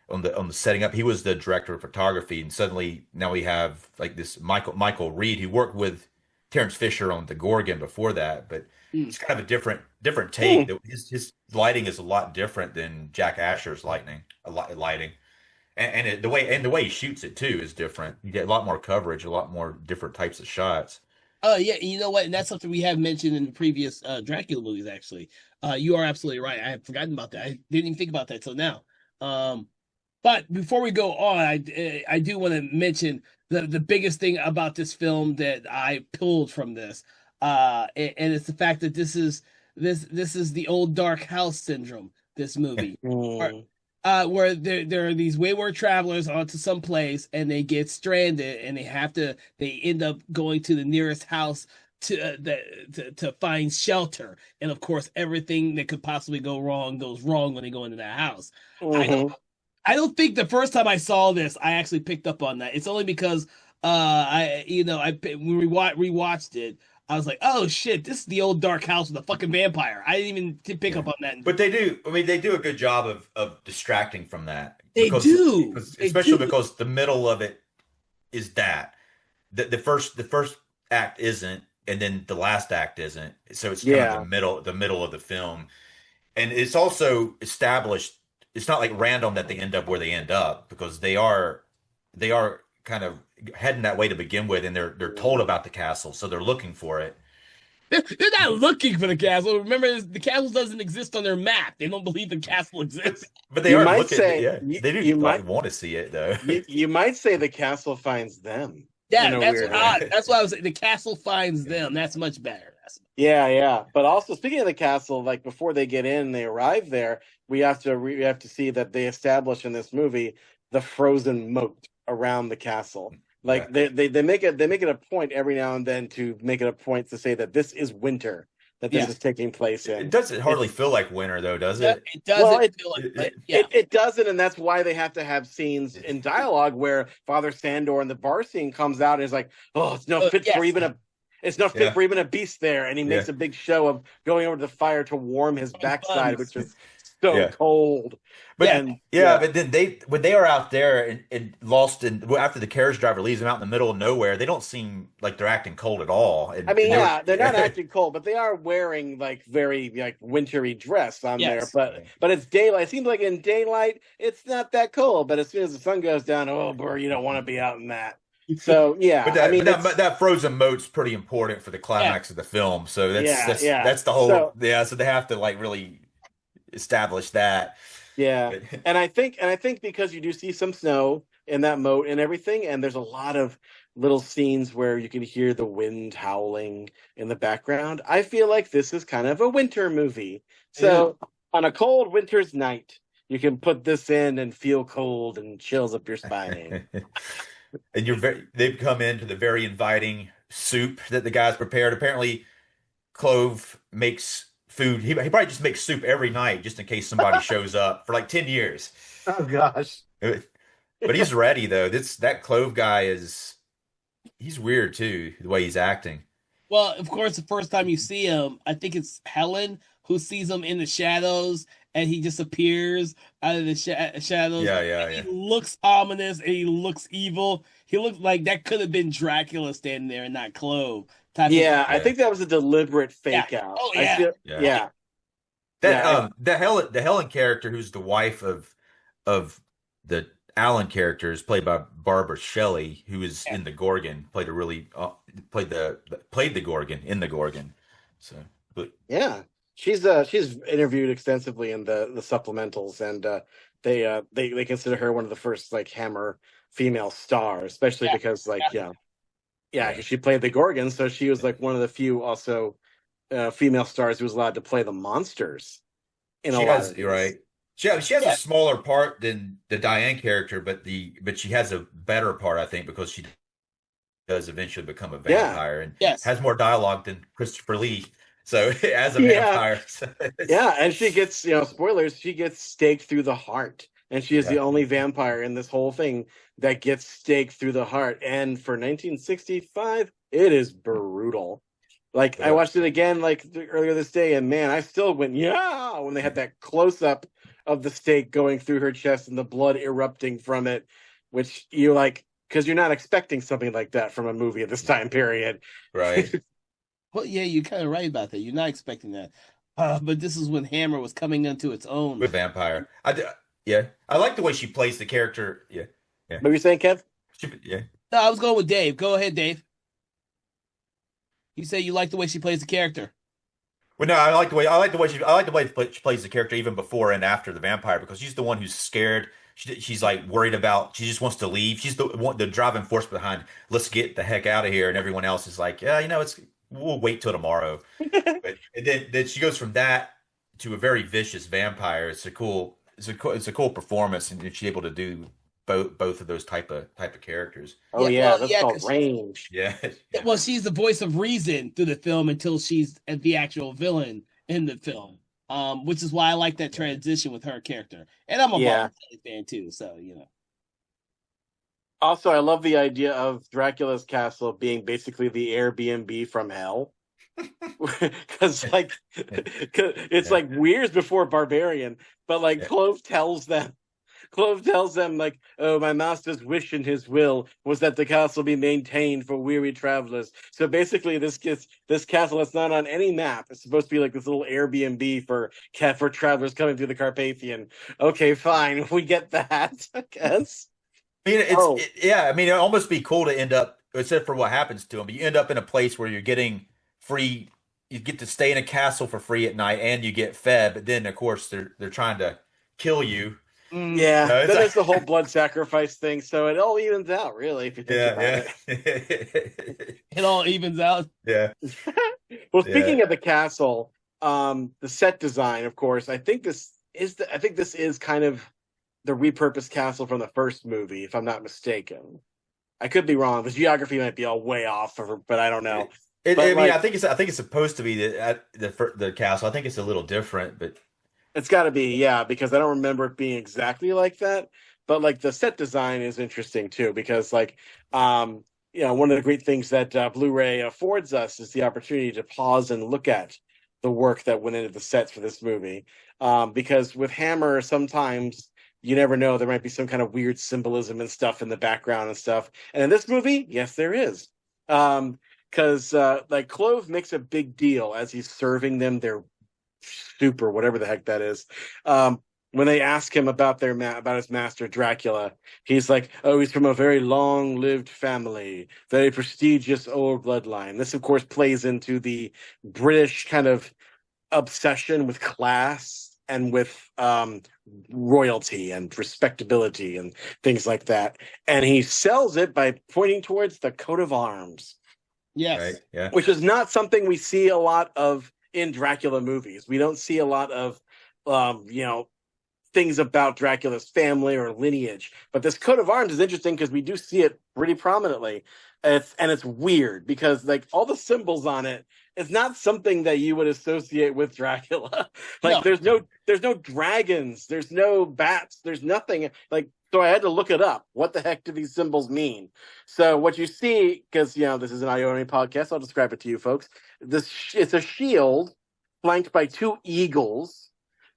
on the setting up, he was the director of photography. And suddenly now we have like this Michael Reed who worked with Terence Fisher on The Gorgon before that, but it's kind of a different take. His lighting is a lot different than Jack Asher's lighting, and the way he shoots it too is different. You get a lot more coverage, a lot more different types of shots. Oh yeah, you know what? And that's something we have mentioned in the previous Dracula movies. Actually, you are absolutely right. I had forgotten about that. I didn't even think about that till now. But before we go on, I do want to mention the biggest thing about this film that I pulled from this, and it's the fact that this is the old dark house syndrome. This movie, where there are these wayward travelers onto some place and they get stranded and they end up going to the nearest house to find shelter, and of course everything that could possibly go wrong goes wrong when they go into that house. I don't think the first time I saw this, I actually picked up on that. It's only because when we rewatched it, I was like, oh shit, this is the old dark house with a fucking vampire. I didn't even pick up on that. But they do. I mean, they do a good job of distracting from that. They do, especially because the middle of it is that the first act isn't, and then the last act isn't. So it's kind of the middle of the film, and it's also established. It's not like random that they end up where they end up because they are kind of heading that way to begin with, and they're told about the castle, so they're looking for it. They're not looking for the castle. Remember, the castle doesn't exist on their map. They don't believe the castle exists. But they are looking. They do want to see it though. You might say the castle finds them. Yeah, that's why I was saying the castle finds them. That's much better. Yeah. But also speaking of the castle, like before they get in, they arrive there. We have to see that they establish in this movie the frozen moat around the castle. Like they make it a point every now and then to make it a point to say that this is winter, that this is taking place in. It doesn't hardly feel like winter though, does it? It doesn't feel like it doesn't, and that's why they have to have scenes in dialogue where Father Sandor in the bar scene comes out and is like, "Oh, it's not fit for even a beast there," and he makes a big show of going over to the fire to warm his backside, which is so cold. But And but then when they are out there and lost after the carriage driver leaves them out in the middle of nowhere, they don't seem like they're acting cold at all. I mean, they're not acting cold, but they are wearing like very like wintry dress on there. But it's daylight. It seems like in daylight it's not that cold, but as soon as the sun goes down, oh boy, you don't want to be out in that. So but that frozen moat's pretty important for the climax of the film. So that's the whole so they have to like really establish that. Yeah. And I think because you do see some snow in that moat and everything, and there's a lot of little scenes where you can hear the wind howling in the background. I feel like this is kind of a winter movie. So on a cold winter's night, you can put this in and feel cold and chills up your spine. And they've come into the very inviting soup that the guys prepared. Apparently, Clove makes food. He probably just makes soup every night just in case somebody shows up for like 10 years. Oh gosh. But he's ready though. That Clove guy he's weird too, the way he's acting. Well, of course, the first time you see him, I think it's Helen who sees him in the shadows and he just appears out of the shadows. Yeah. He looks ominous and he looks evil. He looks like that could have been Dracula standing there and not Clove. I think that was a deliberate fake out. Oh yeah. The Helen character, who's the wife of the Alan character, is played by Barbara Shelley, who is in the Gorgon. Played the Gorgon in the Gorgon. So, she's interviewed extensively in the supplementals, and they consider her one of the first like Hammer female stars, especially because because she played the Gorgon, so she was like one of the few also female stars who was allowed to play the monsters. Right. She has a smaller part than the Diane character, but she has a better part, I think, because she does eventually become a vampire and has more dialogue than Christopher Lee. So as a vampire, and she gets spoilers. She gets staked through the heart, and she is the only vampire in this whole thing that gets staked through the heart. And for 1965, it is brutal. Like I watched it again earlier this day, and man, I still went when they had that close up of the stake going through her chest and the blood erupting from it, which you like because you're not expecting something like that from a movie at this time period, right? Well, yeah, you're kind of right about that. You're not expecting that, but this is when Hammer was coming into its own with vampire. I like the way she plays the character. Yeah. What were you saying, Kev? No, I was going with Dave. Go ahead, Dave. You say you like the way she plays the character. Well, no, I like the way she plays the character even before and after the vampire, because she's the one who's scared. She's like worried about. She just wants to leave. She's the driving force behind. Let's get the heck out of here. And everyone else is like, we'll wait till tomorrow. And then she goes from that to a very vicious vampire. It's a cool performance, and she's able to do both of those type of characters. That's called range. Yeah. Well, she's the voice of reason through the film until she's the actual villain in the film, which is why I like that transition with her character. And I'm a Bond fan too, so Also, I love the idea of Dracula's castle being basically the Airbnb from hell. Because it's like years before Barbarian, but Clove tells them like, oh, my master's wish and his will was that the castle be maintained for weary travelers. So basically this castle that's not on any map. It's supposed to be like this little Airbnb for travelers coming through the Carpathian. Okay, fine. We get that, I guess. I mean, it'd almost be cool to end up, except for what happens to them, but you end up in a place where you're getting free, you get to stay in a castle for free at night and you get fed, but then of course they're trying to kill you. Then there's the whole blood sacrifice thing, so it all evens out, really, if you think about it. It all evens out. Yeah. Well, speaking of the castle, the set design, of course, I think this is kind of the repurposed castle from the first movie, if I'm not mistaken. I could be wrong. The geography might be all way off, but I don't know. I think it's supposed to be the castle. I think it's a little different, but. It's got to be, because I don't remember it being exactly like that. But the set design is interesting too, because one of the great things that Blu-ray affords us is the opportunity to pause and look at the work that went into the sets for this movie. Because with Hammer, sometimes you never know, there might be some kind of weird symbolism and stuff in the background and stuff. And in this movie, yes, there is. Because like Clove makes a big deal as he's serving them their soup or whatever the heck that is. When they ask him about about his master Dracula, he's like, "Oh, he's from a very long-lived family, very prestigious old bloodline." This, of course, plays into the British kind of obsession with class and with royalty and respectability and things like that. And he sells it by pointing towards the coat of arms. Yes. Right. Yeah. Which is not something we see a lot of in Dracula movies. We don't see a lot of, things about Dracula's family or lineage. But this coat of arms is interesting because we do see it pretty prominently. It's weird because like all the symbols on it is not something that you would associate with Dracula. Like No. there's no dragons, there's no bats, there's nothing. Like, so I had to look it up. What the heck do these symbols mean? So what you see, because this is an audio-only podcast, I'll describe it to you folks. It's a shield flanked by two eagles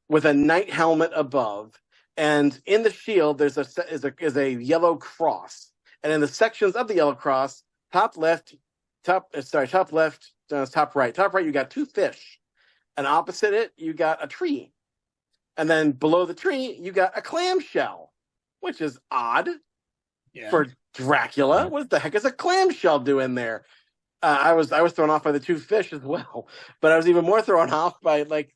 with a knight helmet above, and in the shield there's a yellow cross, and in the sections of the yellow cross, top right, you got two fish, and opposite it you got a tree, and then below the tree you got a clamshell, which is odd for Dracula. What the heck is a clamshell doing there? I was thrown off by the two fish as well, but I was even more thrown off by like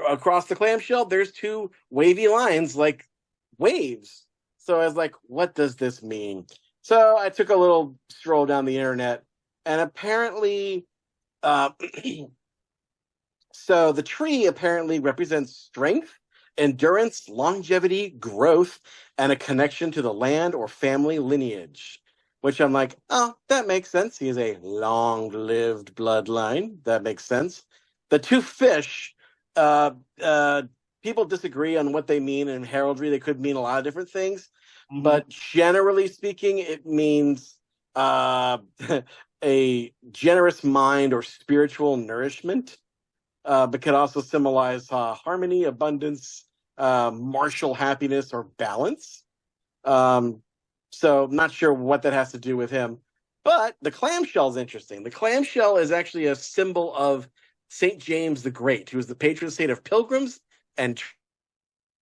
across the clamshell. There's two wavy lines like waves. So I was like, what does this mean? So I took a little stroll down the internet, and apparently, so the tree apparently represents strength, endurance, longevity, growth, and a connection to the land or family lineage. Which I'm like, oh, that makes sense. He is a long-lived bloodline. That makes sense. The two fish, people disagree on what they mean in heraldry. They could mean a lot of different things. Mm-hmm. But generally speaking, it means a generous mind or spiritual nourishment. But could also symbolize harmony, abundance, martial happiness, or balance. So I'm not sure what that has to do with him. But the clamshell is interesting. The clamshell is actually a symbol of St. James the Great, who was the patron saint of pilgrims and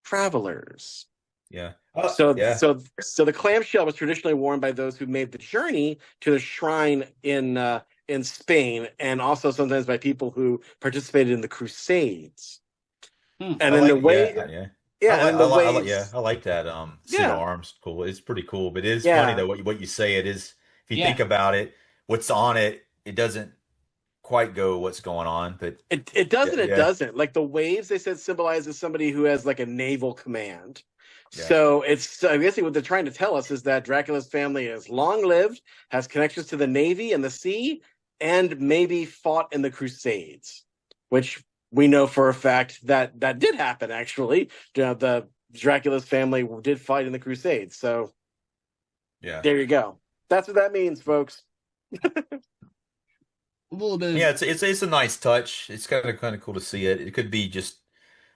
travelers. Yeah. So the clamshell was traditionally worn by those who made the journey to the shrine in Spain, and also sometimes by people who participated in the Crusades. And then the way... I like that. Suit of arms, cool. It's pretty cool, but it is funny though what you say. It is, if you think about it, what's on it, it doesn't quite go what's going on, but it doesn't. It doesn't. Like the waves, they said symbolizes somebody who has like a naval command. Yeah. So it's, I guess what they're trying to tell us is that Dracula's family is long lived, has connections to the Navy and the sea, and maybe fought in the Crusades, which we know for a fact that did happen, actually. The Dracula's family did fight in the Crusades. So there you go. That's what that means, folks. A little bit. Yeah, it's a nice touch. It's kind of cool to see it. It could be just,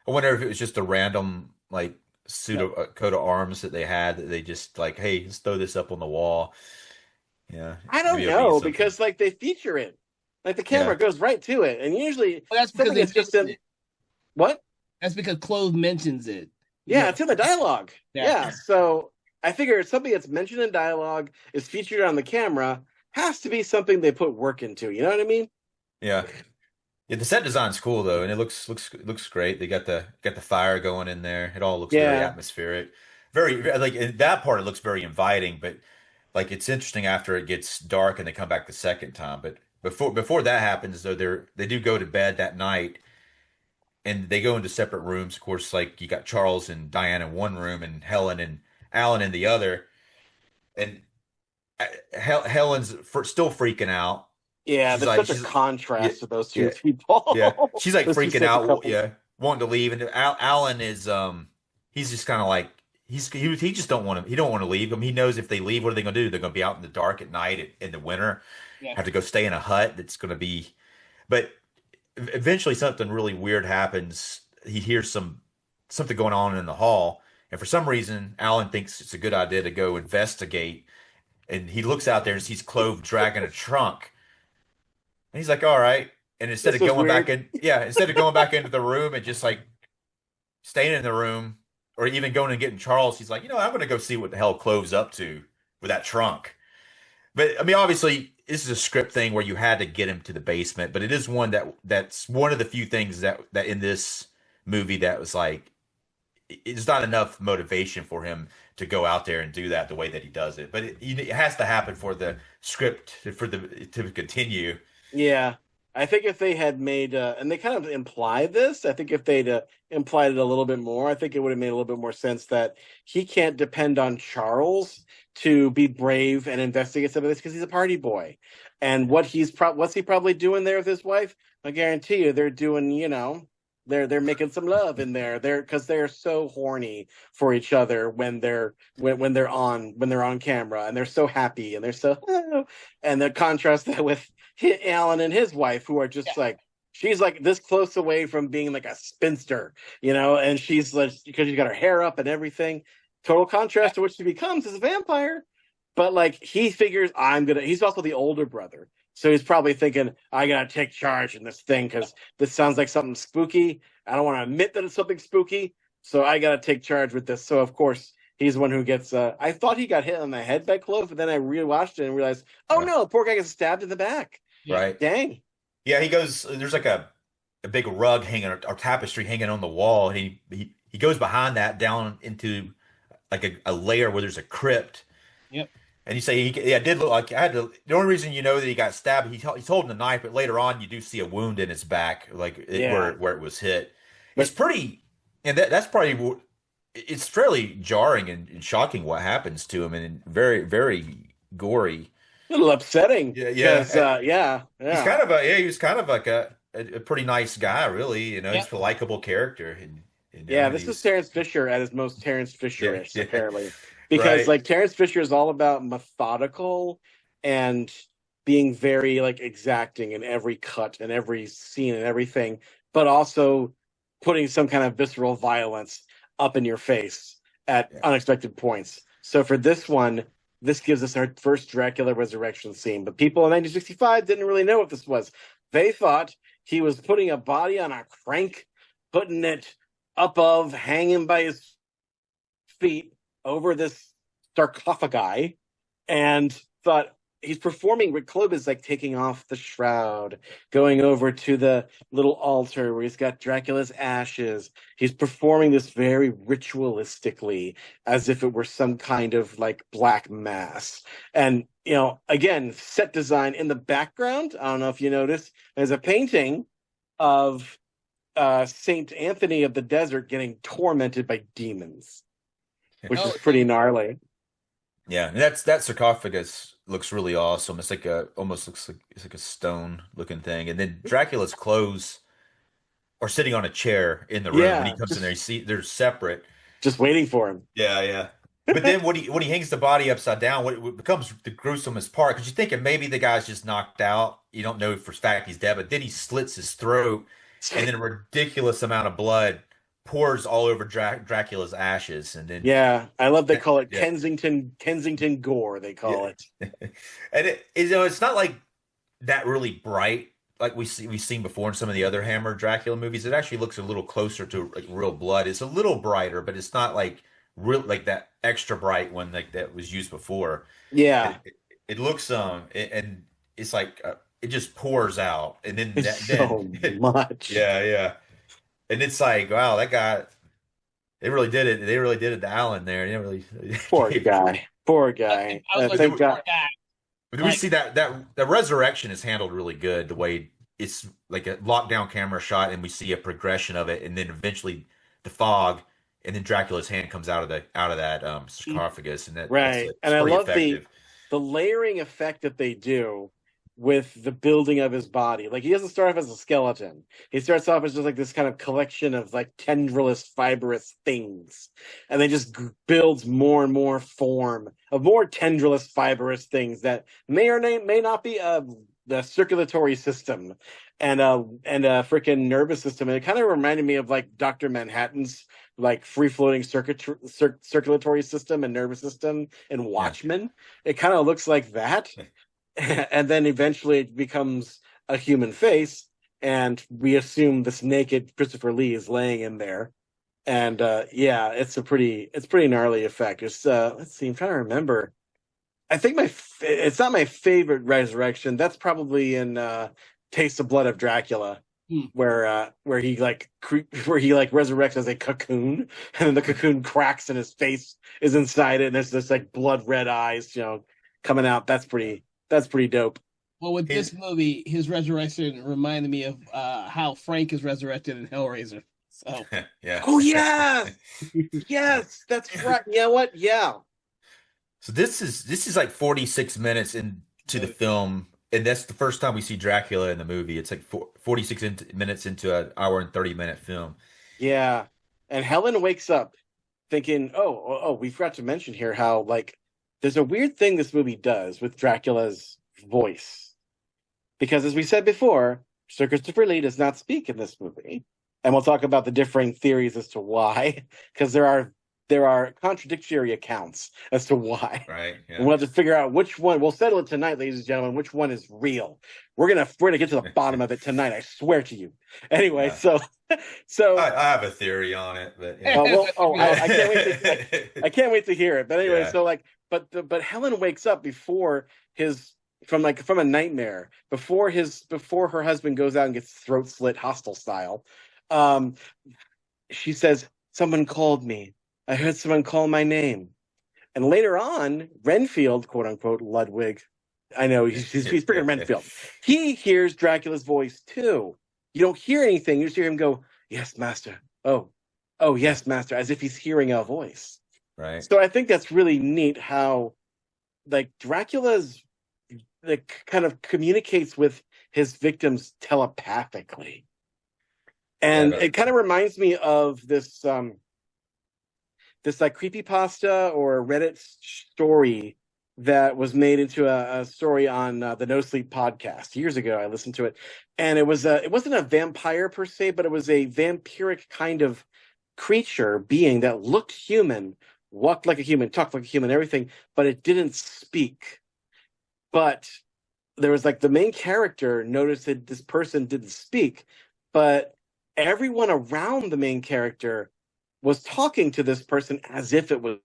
I wonder if it was just a random like coat of arms that they had that they just like, hey, let's throw this up on the wall. Yeah. I don't know, because like they feature it. Like the camera goes right to it, and usually that's because it's just what? That's because Clove mentions it. Yeah, it's in the dialogue. Yeah, so I figure something that's mentioned in dialogue is featured on the camera has to be something they put work into. You know what I mean? Yeah. Yeah, the set design's cool though, and it looks great. They got the fire going in there. It all looks very atmospheric. Very like in that part, it looks very inviting. But like it's interesting after it gets dark and they come back the second time. But before that happens, though, they do go to bed that night, and they go into separate rooms. Of course, like you got Charles and Diane in one room, and Helen and Alan in the other. And Helen's still freaking out. Yeah, there's such a contrast to those two people. Yeah, she's like freaking out. Yeah, wanting to leave, and Alan is he's just kind of like he just don't want to. He don't want to leave them. He knows if they leave, what are they going to do? They're going to be out in the dark at night in the winter. Yeah. Have to go stay in a hut that's going to be. But eventually something really weird happens. He hears something going on in the hall, and for some reason, Alan thinks it's a good idea to go investigate. And he looks out there and sees Clove dragging a trunk, and he's like, "All right." And instead This of was going back weird. in, yeah, instead of going back into the room and just like staying in the room, or even going and getting Charles, he's like, I'm going to go see what the hell Clove's up to with that trunk. But I mean, obviously, this is a script thing where you had to get him to the basement, but it is one that's one of the few things that in this movie that was like it's not enough motivation for him to go out there and do that the way that he does it. But it has to happen for the script to continue. Yeah. I think if they had made, and they kind of imply this, I think if they'd implied it a little bit more, I think it would have made a little bit more sense that he can't depend on Charles to be brave and investigate some of this because he's a party boy. And what's he probably doing there with his wife? I guarantee you they're doing, they're making some love in there. Because they're so horny for each other when they're on camera, and they're so happy and they're so and the contrast that with Alan and his wife, who are just like, she's like this close away from being like a spinster, and she's like, because she's got her hair up and everything. Total contrast to what she becomes as a vampire. But like he figures he's also the older brother. So he's probably thinking, I gotta take charge in this thing because this sounds like something spooky. I don't want to admit that it's something spooky, so I gotta take charge with this. So of course he's the one who gets. I thought he got hit on the head by Clove, but then I rewatched it and realized, oh no, poor guy gets stabbed in the back. Right. Dang. Yeah, he goes. There's like a big rug hanging or tapestry hanging on the wall, and he goes behind that down into like a layer where there's a crypt. Yep. And you say, it did look like I had to. The only reason you know that he got stabbed, he's holding a knife, but later on you do see a wound in his back, where it was hit. It's pretty, and that's probably it's fairly jarring and shocking what happens to him, and very very gory. A little upsetting. Yeah. Yeah. He was kind of like a pretty nice guy, really. He's a likable character. This is Terrence Fisher at his most Terrence Fisher-ish, apparently. Right. Because like Terrence Fisher is all about methodical and being very like exacting in every cut and every scene and everything, but also putting some kind of visceral violence up in your face at unexpected points. So for this one, this gives us our first Dracula resurrection scene. But people in 1965 didn't really know what this was. They thought he was putting a body on a crank, putting it above, hanging by his feet over this sarcophagi, and thought he's performing. Rick Clove is like taking off the shroud, going over to the little altar where he's got Dracula's ashes. He's performing this very ritualistically, as if it were some kind of like black mass. And again, set design in the background. I don't know if you noticed. There's a painting of Saint Anthony of the Desert getting tormented by demons, which is pretty gnarly. Yeah, and that sarcophagus looks really awesome. It's like almost looks like it's like a stone looking thing. And then Dracula's clothes are sitting on a chair in the room when he comes in there. You see they're separate. Just waiting for him. Yeah. But then when he hangs the body upside down, what becomes the gruesomest part, because you're thinking maybe the guy's just knocked out. You don't know for a fact he's dead, but then he slits his throat, and then a ridiculous amount of blood pours all over Dracula's ashes, and then I love they call it Kensington gore. They call it, and it's not like that really bright like we've seen before in some of the other Hammer Dracula movies. It actually looks a little closer to like real blood. It's a little brighter, but it's not like real like that extra bright one like that was used before. Yeah, it looks and it's like it just pours out, and then so much. Yeah. And it's like, wow, that guy, they really did it. They really did it to Alan there. They really Poor guy. I was like, poor guy. But we see that the resurrection is handled really good. The way it's like a lockdown camera shot, and we see a progression of it, and then eventually the fog, and then Dracula's hand comes out of that sarcophagus, and that right. And I love the layering effect that they do with the building of his body. Like he doesn't start off as a skeleton. He starts off as just like this kind of collection of like tendrilous, fibrous things. And then just builds more and more form of more tendrilous, fibrous things that may or may not be the circulatory system and a freaking nervous system. And it kind of reminded me of like Dr. Manhattan's like free floating circulatory system and nervous system in Watchmen. It kind of looks like that. And then eventually it becomes a human face, and we assume this naked Christopher Lee is laying in there. And it's pretty gnarly effect. It's let's see, I'm trying to remember. I think it's not my favorite resurrection. That's probably in Taste of Blood of Dracula, where he resurrects as a cocoon, and then the cocoon cracks and his face is inside it, and there's this like blood red eyes, coming out. That's pretty dope. Well, with this movie, his resurrection reminded me of how Frank is resurrected in Hellraiser. So yeah. Oh yes, yes, that's right. You know what? Yeah. So this is like 46 minutes into the film, and that's the first time we see Dracula in the movie. It's like 46 minutes into an hour and 30-minute film. Yeah, and Helen wakes up thinking, oh, we forgot to mention here how like there's a weird thing this movie does with Dracula's voice, because as we said before, Sir Christopher Lee does not speak in this movie, and we'll talk about the differing theories as to why, because there are contradictory accounts as to why. Right. Yeah. And we'll have to figure out which one. We'll settle it tonight, ladies and gentlemen. Which one is real? We're gonna get to the bottom of it tonight. I swear to you. Anyway, yeah. so I have a theory on it, but yeah. I can't wait to I can't wait to hear it. But anyway, yeah. So like, but Helen wakes up from a nightmare before her husband goes out and gets throat slit hostile style. She says, "Someone called me. I heard someone call my name." And later on, Renfield, quote unquote, Ludwig, I know he's freaking Renfield. He hears Dracula's voice too. You don't hear anything. You just hear him go, "Yes, master. Oh, yes, master," as if he's hearing a voice. Right. So I think that's really neat how, like, Dracula's like kind of communicates with his victims telepathically, and it kind of reminds me of this like creepypasta or Reddit story that was made into a story on the No Sleep podcast years ago. I listened to it, and it wasn't a vampire per se, but it was a vampiric kind of creature being that looked human, walked like a human, talked like a human, everything, but it didn't speak. But there was like the main character noticed that this person didn't speak, but everyone around the main character was talking to this person as if it was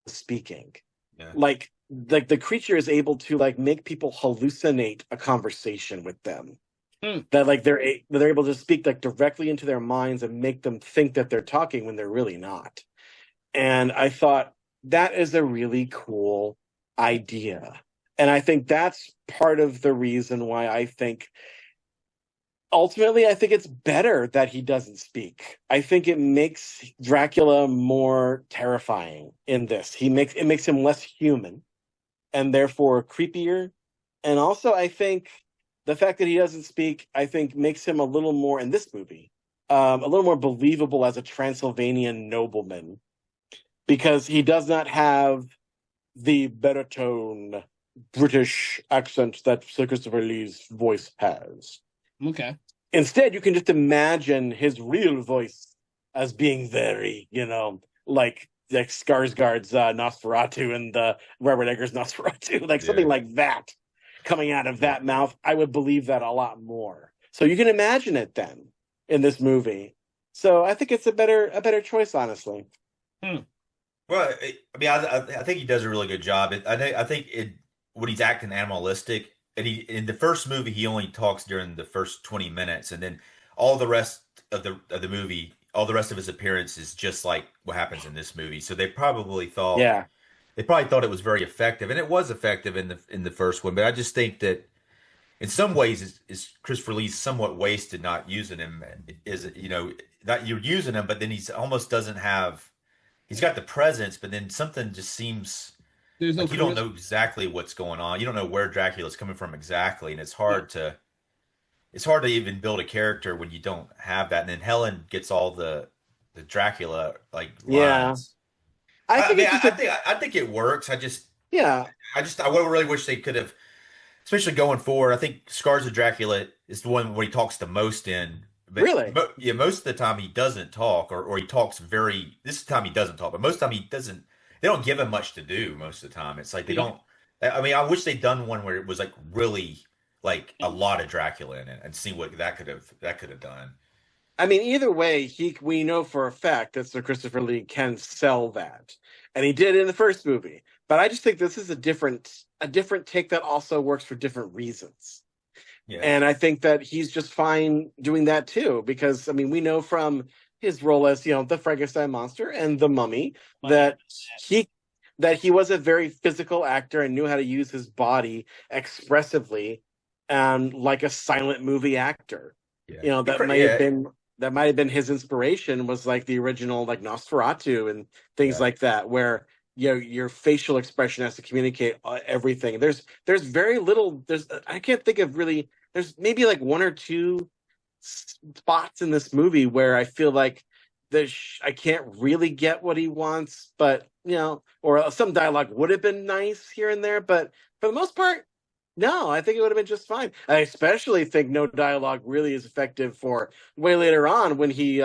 speaking. Yeah. Like the creature is able to like make people hallucinate a conversation with them. That like they're able to speak like directly into their minds and make them think that they're talking when they're really not. And I thought that is a really cool idea. And I think that's part of the reason why I think ultimately, I think it's better that he doesn't speak. I think it makes Dracula more terrifying in this. It makes him less human and therefore creepier. And also, I think the fact that he doesn't speak, I think, makes him a little more, in this movie, a little more believable as a Transylvanian nobleman, because he does not have the baritone British accent that Sir Christopher Lee's voice has. Okay. Instead, you can just imagine his real voice as being very, like Skarsgård's Nosferatu and Robert Eggers' Nosferatu, like something like that coming out of that mouth. I would believe that a lot more. So you can imagine it then in this movie. So I think it's a better choice, honestly. Well, I mean, I think he does a really good job. I think when he's acting animalistic. And in the first movie, he only talks during the first 20 minutes, and then all the rest of the movie, all the rest of his appearance is just like what happens in this movie. So they probably thought, it was very effective, and it was effective in the first one. But I just think that in some ways, is Christopher Lee's somewhat wasted not using him. That you're using him, but then he's almost doesn't have. He's got the presence, but then something just seems. There's like you don't know exactly what's going on. You don't know where Dracula's coming from exactly, and it's hard to even build a character when you don't have that. And then Helen gets all the Dracula like lines. I think it works. I would really wish they could have especially going forward. I think Scars of Dracula is the one where he talks the most in. But Really? yeah, most of the time he doesn't talk, or he talks very. This time he doesn't talk, but most of the time he doesn't. They don't give him much to do most of the time. It's like they Yeah. don't. I mean, I wish they'd done one where it was like really like a lot of Dracula in it, and see what that could have done. I mean, either way, we know for a fact that Sir Christopher Lee can sell that, and he did in the first movie. But I just think this is a different take that also works for different reasons. Yeah, And I think that he's just fine doing that too, because I mean, we know from his role as the Frankenstein monster and the Mummy that he he was a very physical actor and knew how to use his body expressively, like a silent movie actor. yeah, That might have been his inspiration, was like the original like Nosferatu and things yeah. like that, where your facial expression has to communicate everything. There's very little. I can't think of really. There's maybe like one or two spots in this movie where I feel like I can't really get what he wants, but or some dialogue would have been nice here and there, but for the most part, no, I think it would have been just fine. I especially think no dialogue really is effective for way later on when he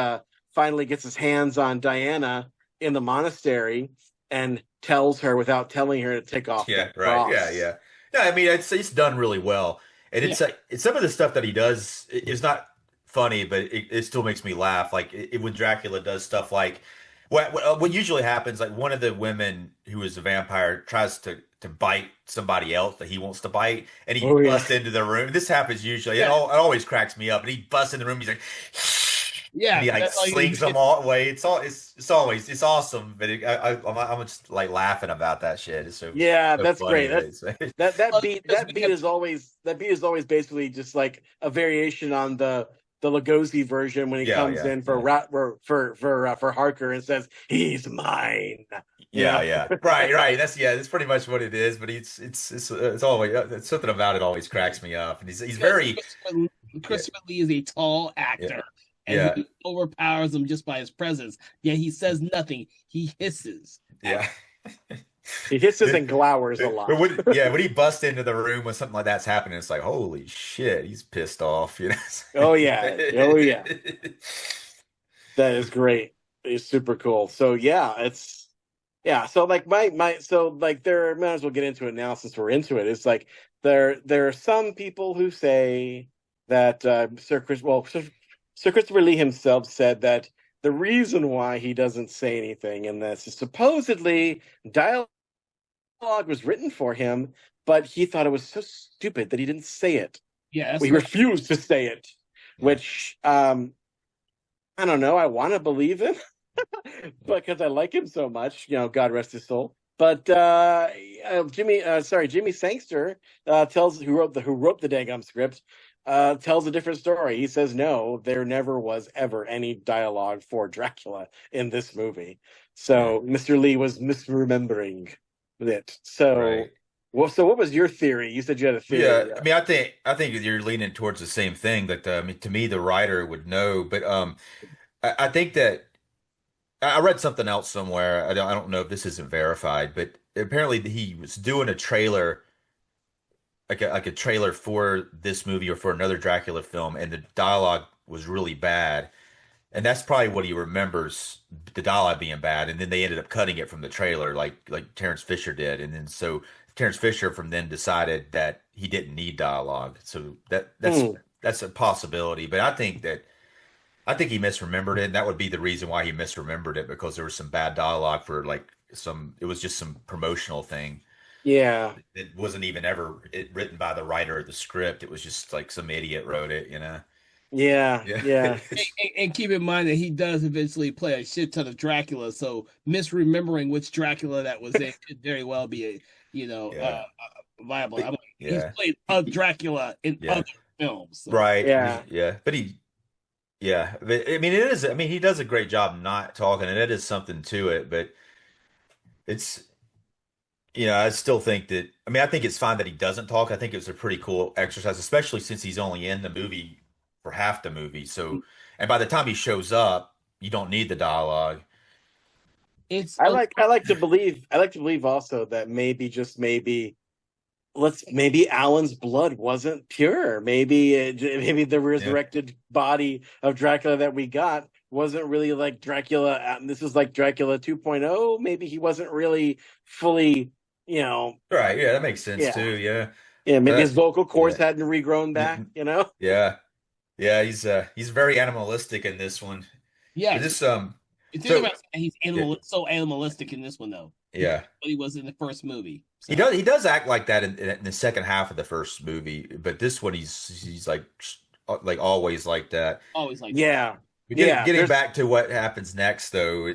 finally gets his hands on Diana in the monastery and tells her without telling her to take off the Yeah, right. cross. Yeah, yeah. No, I mean, it's done really well, and Yeah. it's like some of the stuff that he does is not funny, but it still makes me laugh. Like when Dracula does stuff like what usually happens, like one of the women who is a vampire tries to bite somebody else that he wants to bite, and he Oh yeah. busts into the room. This happens usually. Yeah. It always cracks me up, and he busts in the room. He's like. And Yeah. he like That's all you slings them all away. It's awesome, but I'm just like laughing about that shit. It's Yeah, so that's funny. great. That beat is always basically just like a variation on the Lugosi version when he Yeah, comes yeah, in for yeah, for Harker and says he's mine. yeah, yeah. Right, right. That's pretty much what it is. But it's always something about it always cracks me up, and he's because very yeah, Christopher Lee is a tall yeah, actor, and yeah, he overpowers him just by his presence. Yet he says nothing. He hisses. yeah. He hisses and glowers a But lot. when he busts into the room when something like that's happening, it's like, holy shit, he's pissed off, you Oh yeah. Oh yeah. know. That is great. It's super cool. So yeah, so like there, might as well get into it now since we're into it. It's like there are some people who say that Sir Christopher Lee himself said that the reason why he doesn't say anything in this is supposedly dialogue was written for him, but he thought it was so stupid that he didn't say it. Yeah, He refused to say it, which I don't know. I want to believe him because I like him so much. God rest his soul. But Jimmy Sangster who wrote the dangum script, tells a different story. He says no, there never was ever any dialogue for Dracula in this movie. So Mr. Lee was misremembering it. So. Right. Well, so what was your theory? You said you had a theory. Yeah, I mean, I think you're leaning towards the same thing. That I mean, to me, the writer would know, but I think that I read something else somewhere. I don't know if this isn't verified, but apparently he was doing a trailer, like a trailer for this movie or for another Dracula film, and the dialogue was really bad. And that's probably what he remembers, the dialogue being bad. And then they ended up cutting it from the trailer, like Terrence Fisher did. And then so Terrence Fisher from then decided that he didn't need dialogue. So that's a possibility. But I think he misremembered it, and that would be the reason why he misremembered it, because there was some bad dialogue for like it was just some promotional thing. Yeah. It wasn't even ever written by the writer of the script. It was just like some idiot wrote it, you know? Yeah. Yeah. Yeah. and keep in mind that he does eventually play a shit ton of Dracula, so misremembering which Dracula that was in could very well be Yeah. viable. I mean, he's Yeah. played a Dracula in Yeah. other films. So. Right. Yeah. Yeah. But I mean, he does a great job not talking, and it is something to it, but it's, I still think that, I mean, I think it's fine that he doesn't talk. I think it's a pretty cool exercise, especially since he's only in the movie for half the movie. So, and by the time he shows up, you don't need the dialogue. It's I like to believe also that maybe, just maybe, let's maybe Alan's blood wasn't pure. Maybe the Yeah. resurrected body of Dracula that we got wasn't really like Dracula. This is like Dracula 2.0. Maybe he wasn't really fully, you know, Right. Yeah, that makes sense yeah, too. Yeah. yeah. Maybe his That vocal cords yeah. hadn't regrown back. Mm-mm. You know, Yeah. Yeah, he's very animalistic in this one. But Yes. this You think so about it, he's yeah, so animalistic in this one though compared yeah. to what he was in the first movie. So He does act like that in the second half of the first movie, but this one he's like always like that. always like that. yeah, But getting yeah. getting There's back to what happens next though,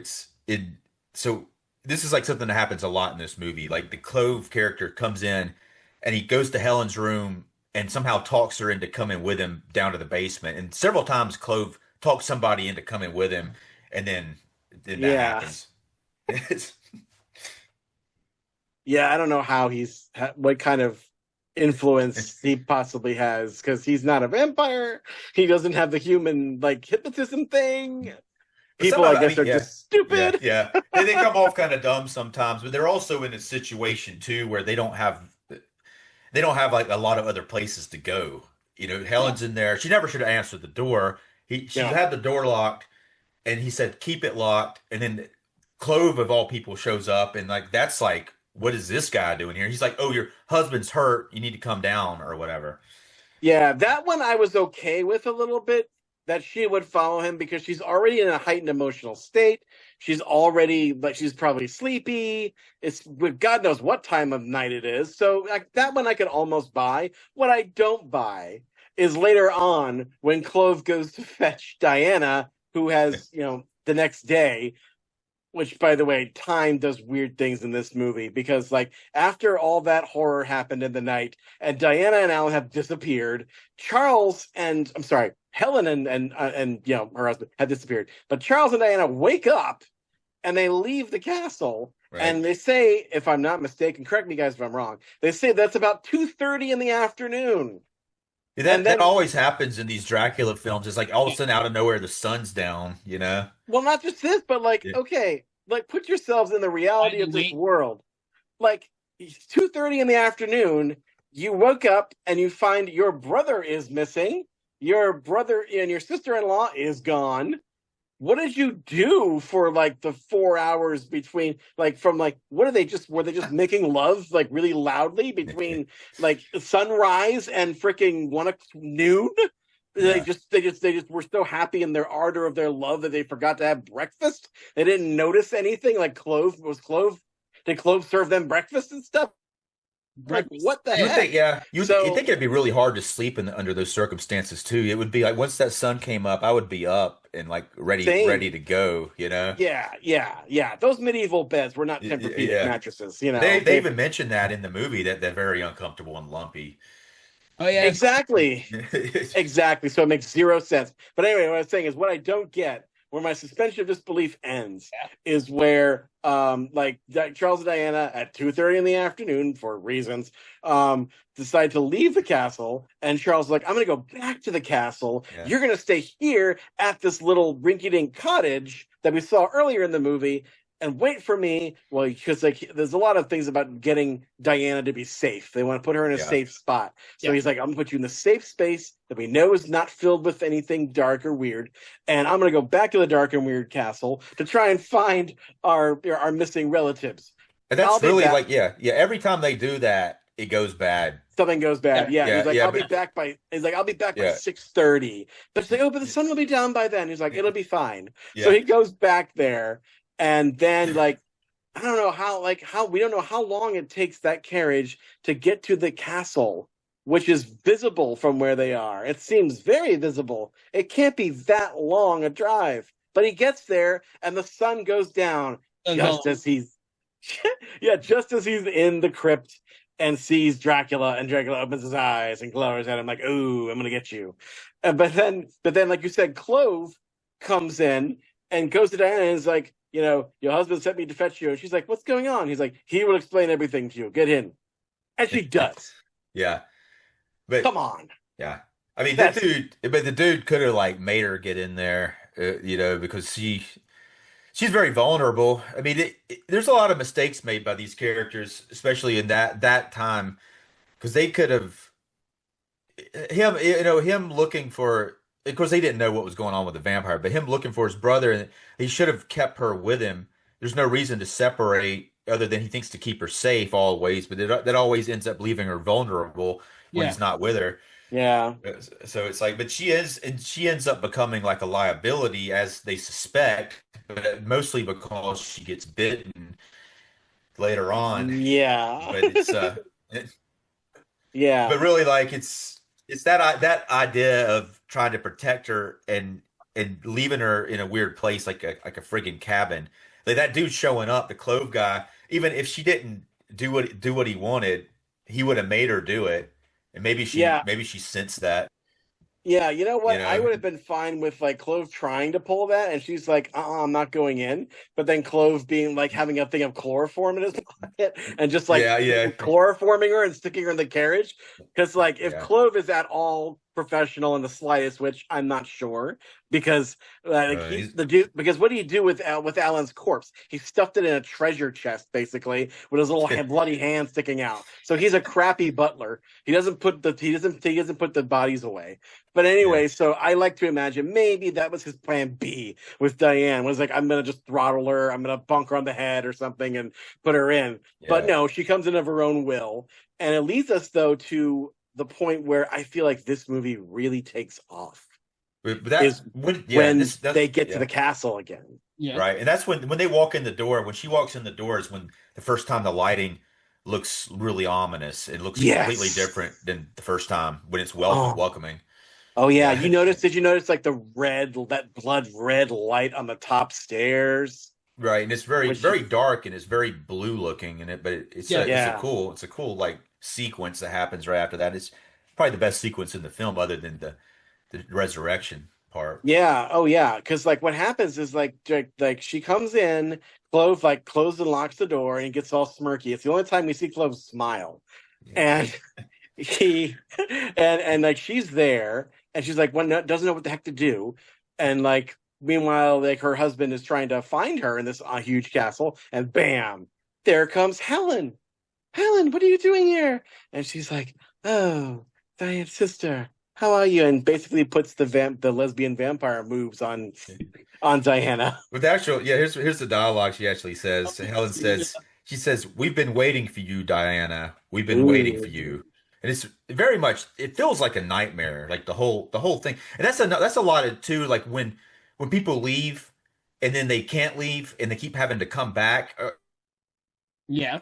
so this is like something that happens a lot in this movie. Like the Clove character comes in and he goes to Helen's room and somehow talks her into coming with him down to the basement. And several times Clove talks somebody into coming with him, and then that yeah. happens. It's, Yeah, I don't know how what kind of influence he possibly has because he's not a vampire. He doesn't have the human like hypnotism thing. but some People, of I it, I guess, mean, are yeah, just yeah, stupid. yeah. They come off kind of dumb sometimes, but they're also in a situation too where they don't have like a lot of other places to go. Yeah. Helen's in there. She never should have answered the door. She Yeah, had the door locked, and he said keep it locked. And then Clove of all people shows up, and like that's like, what is this guy doing here? He's like, oh, your husband's hurt. You need to come down or whatever. yeah. That one I was okay with a little bit. That she would follow him because she's already in a heightened emotional state. She's already like she's probably sleepy. It's God knows what time of night it is. So like that one I could almost buy. What I don't buy is later on when Clove goes to fetch Diana, who has the next day, which by the way, time does weird things in this movie because like after all that horror happened in the night and Diana and Alan have disappeared, Charles and I'm sorry, Helen and her husband have disappeared, but Charles and Diana wake up and they leave the castle Right. and they say, if I'm not mistaken, correct me guys if I'm wrong, they say that's about 2:30 in the afternoon. Yeah, And that then, always happens in these Dracula films. It's like all of a sudden out of nowhere the sun's down. well, not just this, but like, Yeah. okay, like put yourselves in the Why reality do you of this wait? world. Like it's 2:30 in the afternoon, you woke up and you find your brother is missing, your brother and your sister-in-law is gone. What did you do for like the 4 hours between like from like what are they just were they just making love like really loudly between like sunrise and freaking noon? Yeah. They just were so happy in their ardor of their love that they forgot to have breakfast. They didn't notice anything. Like Clove did Clove serve them breakfast and stuff? Like Breakfast. what the You would think, heck? yeah, you'd So think it'd be really hard to sleep under those circumstances too. It would be like once that sun came up, I would be up and like ready same. to go. Yeah, yeah, yeah. Those medieval beds were not Tempur-Pedic Yeah. mattresses, They even mentioned that in the movie that they're very uncomfortable and lumpy. Oh yeah. exactly. Exactly. So it makes zero sense. But anyway, what I was saying is what I don't get, where my suspension of disbelief ends, is where like Charles and Diana at 2:30 in the afternoon for reasons decide to leave the castle, and Charles is like, I'm gonna go back to the castle. Yeah. You're gonna stay here at this little rinky-dink cottage that we saw earlier in the movie. And wait for me. Well, because like there's a lot of things about getting Diana to be safe. They want to put her in a Yeah. safe spot. So Yeah. he's like, I'm gonna put you in the safe space that we know is not filled with anything dark or weird. And I'm gonna go back to the dark and weird castle to try and find our missing relatives. And I'll that's be really back. like, yeah, yeah. Every time they do that, it goes bad. Something goes bad. Yeah. Yeah. Yeah, He's like, yeah, I'll be but back by he's like, I'll be back by yeah, 6:30. But she's like, oh, but the sun will be down by then. He's like, it'll be fine. So yeah. he goes back there and then like I don't know how we don't know how long it takes that carriage to get to the castle, which is visible from where they are. It seems very visible. It can't be that long a drive. But he gets there and the sun goes down just as he's yeah, just as he's in the crypt and sees Dracula, and Dracula opens his eyes and glowers at him like, "Ooh, I'm gonna get you." But then, like you said, Clove comes in and goes to Diana and is like, your husband sent me to fetch you. And she's like, what's going on? He's like, he will explain everything to you. Get in. And she does. Yeah. But Come on. yeah, I mean That's the dude could have like made her get in there, because she's very vulnerable. I mean, there's a lot of mistakes made by these characters, especially in that time. because they could have him looking for. Of course, they didn't know what was going on with the vampire, but him looking for his brother, and he should have kept her with him. There's no reason to separate other than he thinks to keep her safe always, but that always ends up leaving her vulnerable when Yeah. he's not with her. Yeah. So it's like, but she ends up becoming like a liability as they suspect, but mostly because she gets bitten later on. Yeah. But it's Yeah. but really like it's that idea of trying to protect her and leaving her in a weird place like a friggin' cabin. Like that dude showing up, the Clove guy, even if she didn't do what he wanted, he would have made her do it. And Yeah. maybe she sensed that, Yeah, you know you what? I know. would have been fine with like Clove trying to pull that, and she's like, I'm not going in. But then Clove being like having a thing of chloroform in his pocket and just like Yeah, yeah, chloroforming her and sticking her in the carriage. Because like if yeah. Clove is at all professional in the slightest, which I'm not sure, because like he's He's the dude. Because what do you do with Alan's corpse? He stuffed it in a treasure chest, basically, with his little bloody hand sticking out. So he's a crappy butler. He doesn't put the bodies away. But yeah, anyway, so I like to imagine maybe that was his plan B with Diane. Was like, I'm gonna just throttle her, I'm gonna bunk her on the head or something and put her in. But yeah. no, she comes in of her own will. And it leads us though to the point where I feel like this movie really takes off But is yeah, when this that's they get to yeah. the castle again. Yeah. Right. And that's when they walk in the door, when she walks in the door is when the first time the lighting looks really ominous. It looks completely Yes. different than the first time when it's Oh. welcoming. Oh yeah. Yeah. Did you notice like that blood red light on the top stairs? Right. And it's very, Which very dark and it's very blue looking in it, but it's Yeah. yeah. it's a cool like sequence that happens right after that. It's probably the best sequence in the film other than the resurrection part. Yeah. Oh, yeah. Because like what happens is like she comes in, Clove like closes and locks the door, and he gets all smirky. It's the only time we see Clove smile, Yeah. and he and like she's there, and she's like doesn't know what the heck to do, and like meanwhile like her husband is trying to find her in this huge castle, and bam, there comes Helen. Helen, what are you doing here? And she's like, oh, Diane's sister. How are you? And basically puts the lesbian vampire moves on Diana. With the actual, yeah, here's the dialogue she actually says. Helen says, she says, "We've been waiting for you, Diana. We've been waiting for Ooh. you." And it's very much, it feels like a nightmare, like the whole thing. And that's a lot of too, like when people leave and then they can't leave and they keep having to come back. Yeah.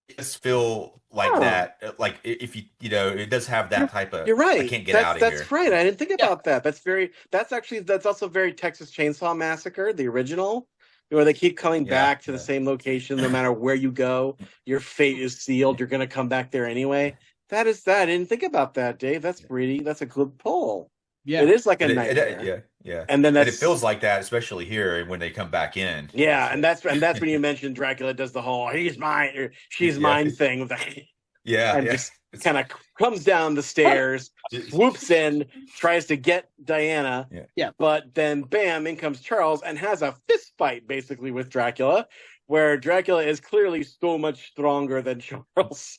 It does feel like Huh. that. Like if it does have that type of, You're I right. can't get out of That's here. right. I didn't think Yeah. about that. That's also very Texas Chainsaw Massacre, the original, where they keep coming Yeah, back to the yeah, same location no matter where you go. Your fate is sealed. You're gonna come back there anyway. That is that. I didn't think about that, Dave. That's a good pull. Yeah. It is like a but nightmare. yeah, yeah, And then and it that's feels like that, especially here when they come back in. yeah, It's and like, that's when you mentioned Dracula does the whole "he's mine" or "she's yeah, mine" thing with the yeah, and yeah. just kind of comes down the stairs, swoops in, tries to get Diana, Yeah. but then bam, in comes Charles and has a fist fight basically with Dracula, where Dracula is clearly so much stronger than Charles,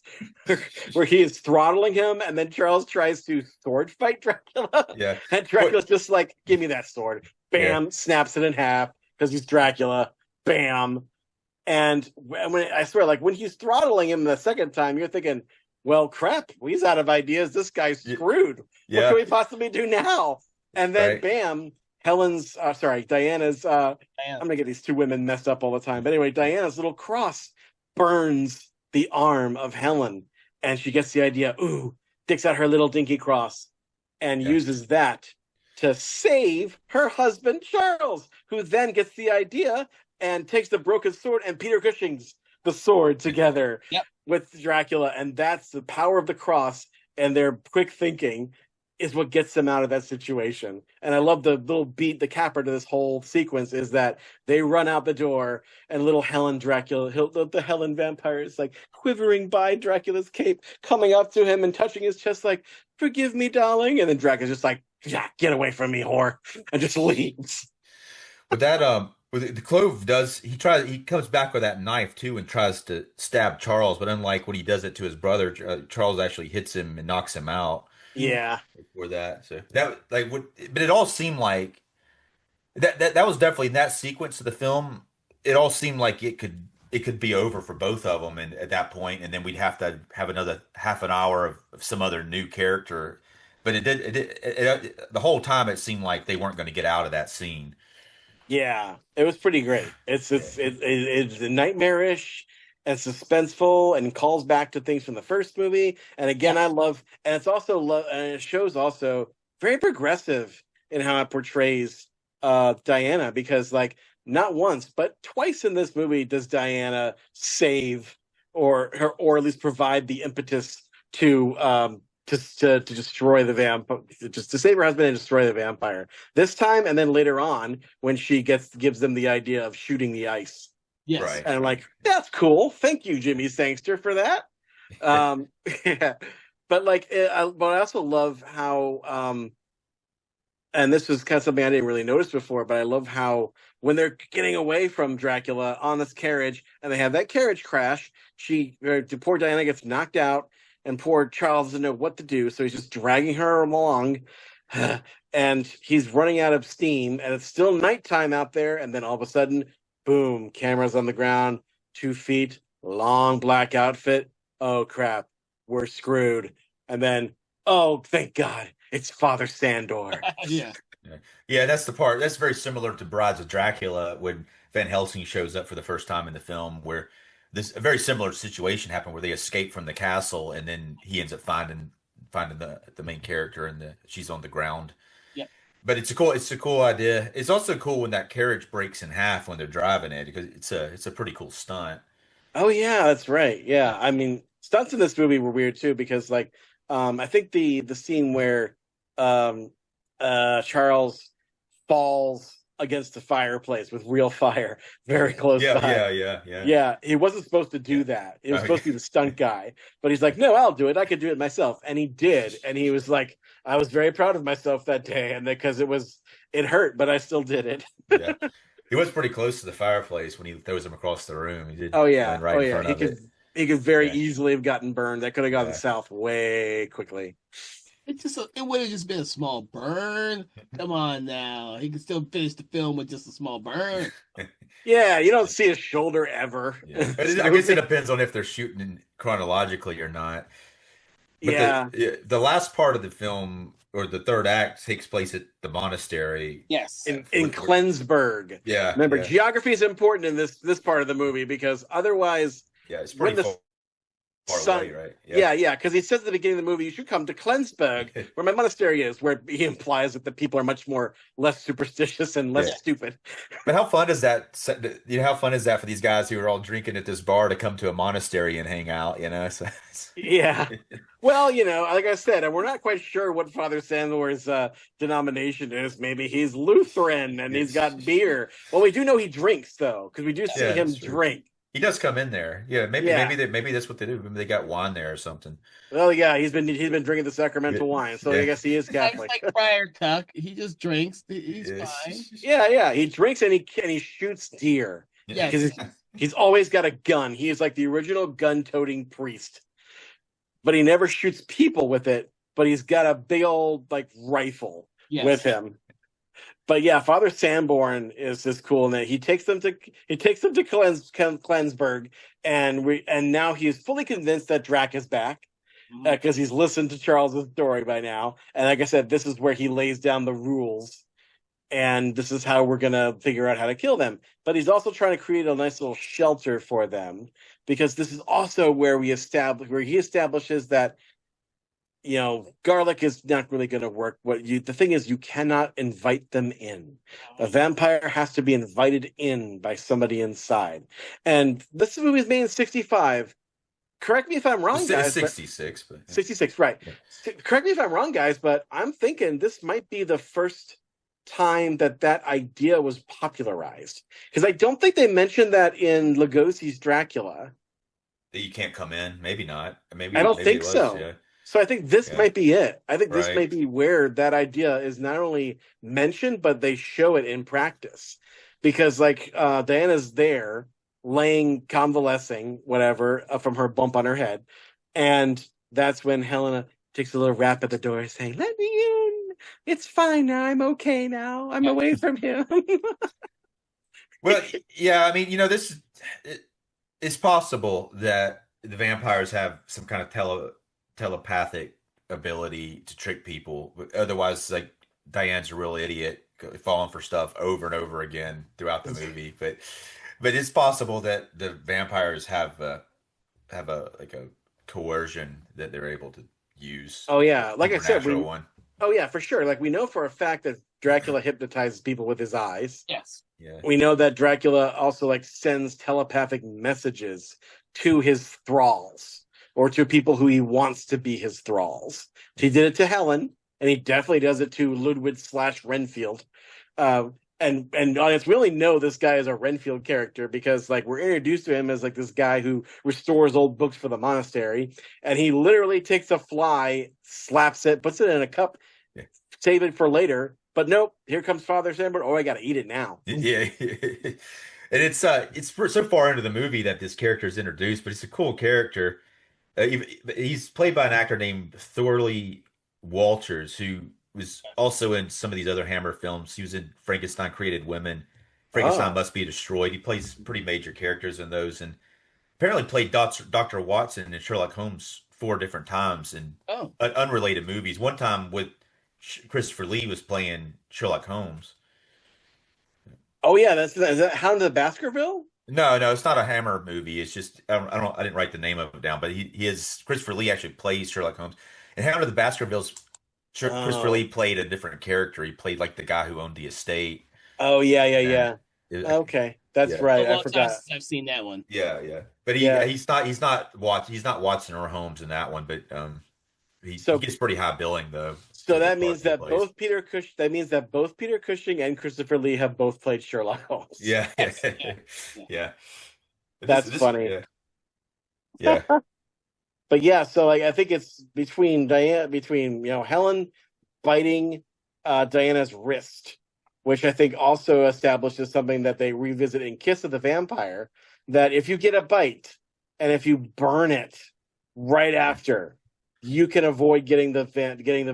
where he is throttling him, and then Charles tries to sword fight Dracula, Yeah. and Dracula's just like, "Give me that sword!" Yeah. Bam, snaps it in half because he's Dracula. Bam. And when I swear, like when he's throttling him the second time, you're thinking, well, crap, he's out of ideas. This guy's Y- screwed. What Yeah. can we possibly do now? And then, Right. bam, Diana's, I'm going to get these two women messed up all the time. But anyway, Diana's little cross burns the arm of Helen. And she gets the idea, ooh, dicks out her little dinky cross and Yeah. uses that to save her husband, Charles, who then gets the idea and takes the broken sword and Peter Cushing's the sword together Yep. with Dracula. And that's the power of the cross and their quick thinking is what gets them out of that situation. And I love the little beat, the capper to this whole sequence is that they run out the door and little Helen the Helen vampire is like quivering by Dracula's cape, coming up to him and touching his chest like, "Forgive me, darling." And then Dracula's just like, "Yeah, get away from me, whore," and just leaves. But Well, the Clove does. He comes back with that knife too and tries to stab Charles. But unlike when he does it to his brother, Charles actually hits him and knocks him out Yeah, before that. So that like what, but it all seemed like that was definitely in that sequence of the film. It all seemed like it could be over for both of them, and at that point, and then we'd have to have another half an hour of some other new character. But the whole time it seemed like they weren't going to get out of that scene. yeah, it was pretty great. Yeah. It's nightmarish and suspenseful and calls back to things from the first movie. And again, I love, and it's also and it shows also very progressive in how it portrays Diana, because like not once but twice in this movie does Diana save or at least provide the impetus to to destroy the vampire, just to save her husband and destroy the vampire this time, and then later on when she gives them the idea of shooting the ice. Yes. Right. And I'm like, that's cool, thank you, Jimmy Sangster, for that. Yeah. But like but I also love how and this was kind of something I didn't really notice before, but I love how when they're getting away from Dracula on this carriage and they have that carriage crash, poor Diana gets knocked out, and poor Charles doesn't know what to do, so he's just dragging her along, and he's running out of steam, and it's still nighttime out there, and then all of a sudden, boom, cameras on the ground, 2 feet, long black outfit. Oh crap, we're screwed. And then, oh, thank God, it's Father Sandor. Yeah. Yeah, that's the part. That's very similar to Brides of Dracula when Van Helsing shows up for the first time in the film, where a very similar situation happened where they escape from the castle and then he ends up finding the main character and she's on the ground. Yeah. But it's a cool idea. It's also cool when that carriage breaks in half when they're driving it because it's a pretty cool stunt. Oh yeah, that's right. Yeah, I mean, stunts in this movie were weird too because like I think the scene where um Charles falls against the fireplace with real fire very close Yeah, by. yeah. Yeah, he wasn't supposed to do that. He was Oh, supposed to be the stunt guy, but he's like, "No, I'll do it. I could do it myself." And he did, and he was like, "I was very proud of myself that day," and because it hurt, but I still did it. yeah. He was pretty close to the fireplace when he throws him across the room. He did Oh yeah, land right in front He of it. could very Yeah, easily have gotten burned. That could have gone yeah. south way quickly. It would have just been a small burn. Come on now. He could still finish the film with just a small burn. Yeah, you don't see his shoulder ever. Yeah. But I guess it depends on if they're shooting chronologically or not. But Yeah. the last part of the film or the third act takes place at the monastery. Yes. In Klensburg. Yeah, Remember, yeah, geography is important in this part of the movie because otherwise, yeah. It's when pretty the far sun, away, right? yeah, because he says at the beginning of the movie, you should come to Klensburg, where my monastery is, where he implies that the people are much less superstitious and less Yeah. stupid. But how fun is that? You know, how fun is that for these guys who are all drinking at this bar to come to a monastery and hang out? You know, so Yeah. Well, like I said, we're not quite sure what Father Sandor's denomination is. Maybe he's Lutheran and he's got beer. Well, we do know he drinks though, because we do see him that's true. drink. He does come in there. Yeah, maybe that's what they do. Maybe they got wine there or something. Well, yeah, he's been drinking the sacramental wine, so Yeah. I guess he is Catholic. Like Friar Tuck, he just drinks. He's Yes. fine. Yeah, he drinks and he shoots deer Yes. because he's always got a gun. He is like the original gun-toting priest, but he never shoots people with it. But he's got a big old like rifle Yes. with him. But yeah, Father Sanborn is cool in that he takes them to Klensburg, and now he's fully convinced that Drac is back because he's listened to Charles's story by now. And like I said, this is where he lays down the rules, and this is how we're gonna figure out how to kill them. But he's also trying to create a nice little shelter for them because this is also where he establishes that garlic is not really going to work. The thing is, you cannot invite them in. A vampire has to be invited in by somebody inside. And this movie was made in 1965. Correct me if I'm wrong, guys. 66, but 66, right. Yeah. Correct me if I'm wrong, guys, but I'm thinking this might be the first time that idea was popularized. Because I don't think they mentioned that in Lugosi's Dracula. That you can't come in. Maybe not. Maybe I don't maybe think it was, so. Yeah. So I think this might be it. I think this Right. may be where that idea is not only mentioned, but they show it in practice. because like Diana's there laying convalescing whatever from her bump on her head, and that's when Helena takes a little rap at the door saying, "Let me in. It's fine now. I'm okay now. I'm away from him." Well, yeah, I mean, it's possible that the vampires have some kind of telepathic ability to trick people. Otherwise, like Diane's a real idiot, falling for stuff over and over again throughout the movie. But it's possible that the vampires have a like a coercion that they're able to use, Oh yeah, like I said, supernatural one. oh yeah, for sure. Like we know for a fact that Dracula hypnotizes people with his eyes. Yes. Yeah. We know that Dracula also like sends telepathic messages to his thralls or to people who he wants to be his thralls. He did it to Helen, and he definitely does it to Ludwig / Renfield. And audience, we only know this guy is a Renfield character because like we're introduced to him as like this guy who restores old books for the monastery, and he literally takes a fly, slaps it, puts it in a cup, Yeah. save it for later. But nope, here comes Father Sandberg. Oh, I got to eat it now. Yeah. And it's so far into the movie that this character is introduced, but it's a cool character. He's played by an actor named Thorley Walters, who was also in some of these other Hammer films. He was in Frankenstein Created Women, Frankenstein Oh, Must Be Destroyed. He plays pretty major characters in those, and apparently played Dr. Watson in Sherlock Holmes 4 different times in Oh. unrelated movies. One time with Christopher Lee was playing Sherlock Holmes. oh yeah, is that Hound of the Baskerville? No, it's not a Hammer movie. It's just I didn't write the name of it down, but he is Christopher Lee actually plays Sherlock Holmes. And Hound of the Baskervilles, Christopher Oh, Lee played a different character. He played like the guy who owned the estate. oh yeah, yeah, And yeah. Okay, that's yeah, A right. I long time forgot. since I've seen that one. yeah. But Yeah. he's not Watson or Holmes in that one. But he So gets pretty high billing though so for the that part means he that plays. both Peter Cushing and Christopher Lee have both played Sherlock Holmes. Yeah, Yes. Yeah. Yeah. yeah. But That's funny. yeah. But yeah, so like I think it's between Helen biting Diana's wrist, which I think also establishes something that they revisit in Kiss of the Vampire, that if you get a bite and if you burn it right after, you can avoid getting the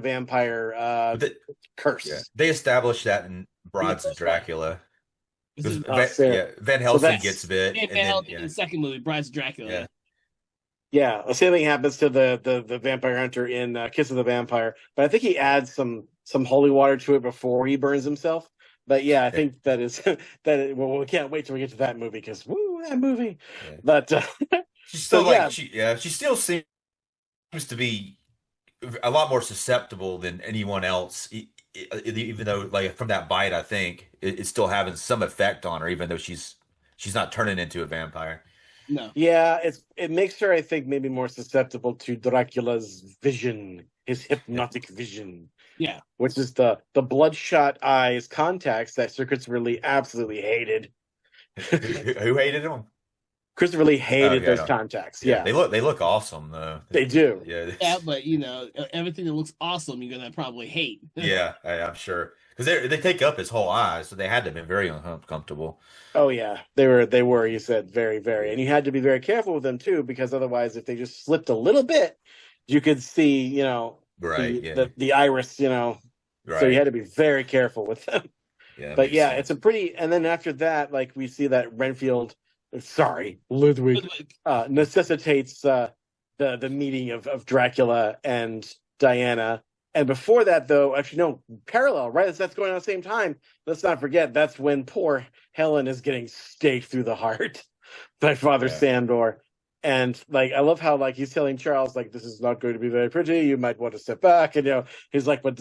vampire But curse. yeah, they established that in Brides of first one. Dracula. This is Van Helsing that's- gets bit, Van and then Helsing in the second movie, Brides of Dracula. yeah. Yeah, the same thing happens to the vampire hunter in Kiss of the Vampire, but I think he adds some holy water to it before he burns himself. But yeah, I think that is well, we can't wait till we get to that movie because woo, that movie. Yeah. But She's still so, yeah. she still seems to be a lot more susceptible than anyone else, even though like from that bite, I think it's still having some effect on her, even though she's not turning into a vampire. No. Yeah, it makes her, I think, maybe more susceptible to Dracula's vision, his hypnotic vision. Yeah. Which is the bloodshot eyes contacts that Sir Christopher Lee absolutely hated. Who hated him? Christopher Lee hated those no. contacts. Yeah, Yeah, they look awesome though. they do. Yeah, Yeah, but everything that looks awesome, you're gonna probably hate. yeah, I'm sure because they take up his whole eye, so they had to have been very uncomfortable. Oh yeah, they were. You said very, very, and you had to be very careful with them too, because otherwise, if they just slipped a little bit, you could see, Right, the iris, right. So you had to be very careful with them. Yeah, But yeah, sense. it's a pretty. And then after that, like we see that Ludwig, necessitates the meeting of Dracula and Diana. And before that, though, actually, no, parallel, right? As that's going on at the same time. Let's not forget that's when poor Helen is getting staked through the heart by Father Sandor. And like, I love how like he's telling Charles like this is not going to be very pretty. You might want to step back. And he's like, but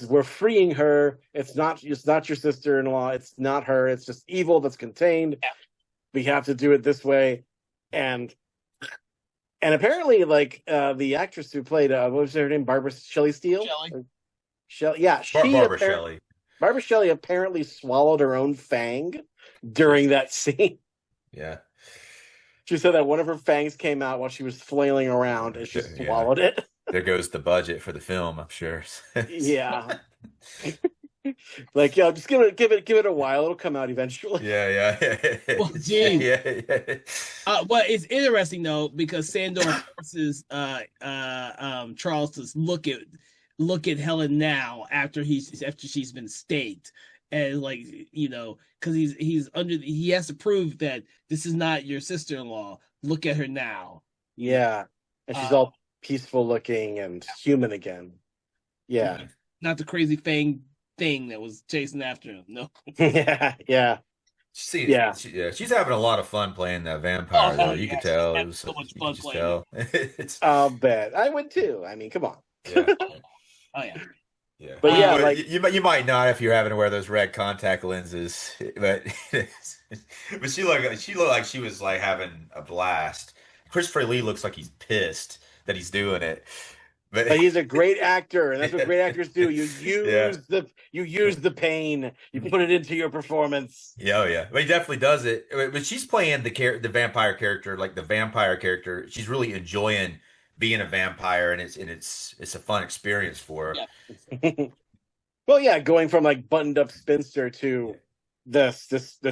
we're freeing her. It's not your sister-in-law. It's not her. It's just evil that's contained. Yeah. We have to do it this way. And apparently, like the actress who played what was her name, Barbara Shelley Steele. Shelley, yeah, Barbara Shelley. Barbara Shelley apparently swallowed her own fang during that scene. Yeah. She said that one of her fangs came out while she was flailing around and she swallowed it. There goes the budget for the film, I'm sure. Yeah. Like, yo, just give it a while. It'll come out eventually. Yeah. Well, geez. Yeah. Well, it's interesting though because Sandor forces Charles to look at Helen now after she's been staked, and like because he has to prove that this is not your sister-in-law. Look at her now. Yeah, and she's all peaceful looking and human again. Yeah, not the crazy thing that was chasing after him. No. yeah. She's having a lot of fun playing that vampire, though. You could tell. It was so much you fun could just playing. tell. I'll bet I would too. I mean, come on. Yeah. Oh yeah. Yeah. But yeah, like you might not if you're having to wear those red contact lenses, but but she looked like she was like having a blast. Christopher Lee looks like he's pissed that he's doing it. But he's a great actor, and that's what great actors do. You use the pain, you put it into your performance. Yeah. But he definitely does it. But she's playing the vampire character, like the vampire character. She's really enjoying being a vampire, and it's a fun experience for her. Yeah. Well, yeah, going from like buttoned up spinster to the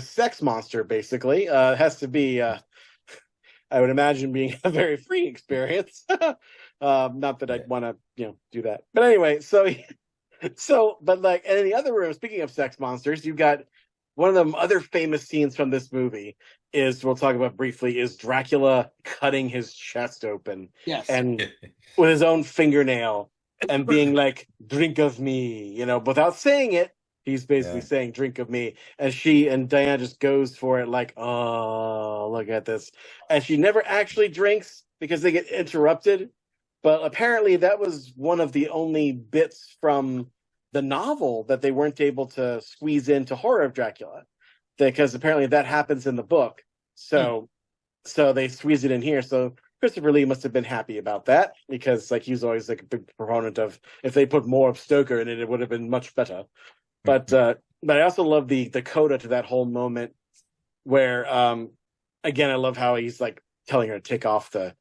sex monster basically has to be I would imagine being a very free experience. Not that I'd want to, do that. But anyway, but like, and in the other room, speaking of sex monsters, you've got one of the other famous scenes from this movie we'll talk about briefly, is Dracula cutting his chest open. Yes. And with his own fingernail and being like, drink of me, without saying it. He's basically saying, drink of me. And Diana just goes for it like, oh, look at this. And she never actually drinks because they get interrupted. But apparently that was one of the only bits from the novel that they weren't able to squeeze into Horror of Dracula. Because apparently that happens in the book. So they squeezed it in here. So Christopher Lee must have been happy about that because like he's always like a big proponent of if they put more of Stoker in it, it would have been much better. But I also love the coda to that whole moment where again I love how he's like telling her to take off the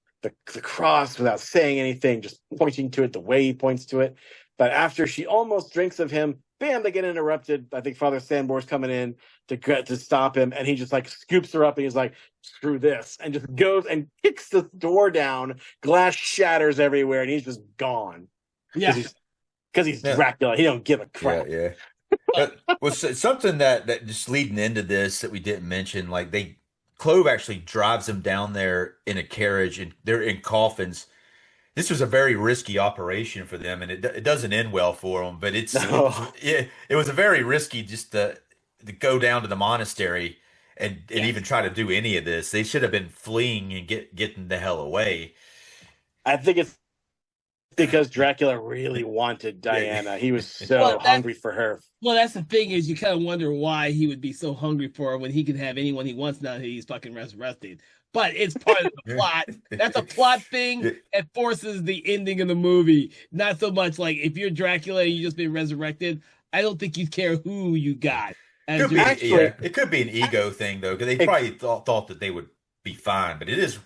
cross without saying anything, just pointing to it the way he points to it. But after she almost drinks of him, bam, they get interrupted. I think Father Sandbor's coming in to stop him, and he just like scoops her up and he's like, screw this, and just goes and kicks the door down. Glass shatters everywhere, and he's just gone. Yeah. Because he's Dracula. He don't give a crap. Yeah. Well, something that just leading into this that we didn't mention, like Clove actually drives them down there in a carriage, and they're in coffins. This was a very risky operation for them, and it doesn't end well for them. But it was a very risky just to go down to the monastery and even try to do any of this. They should have been fleeing and getting the hell away. I think it's because Dracula really wanted Diana. He was so hungry for her. Well, that's the thing is you kind of wonder why he would be so hungry for her when he can have anyone he wants now that he's fucking resurrected. But it's part of the plot. That's a plot thing that forces the ending of the movie. Not so much like if you're Dracula and you just been resurrected, I don't think you care who you got. It could be an ego thing though, because they probably thought that they would be fine. But it is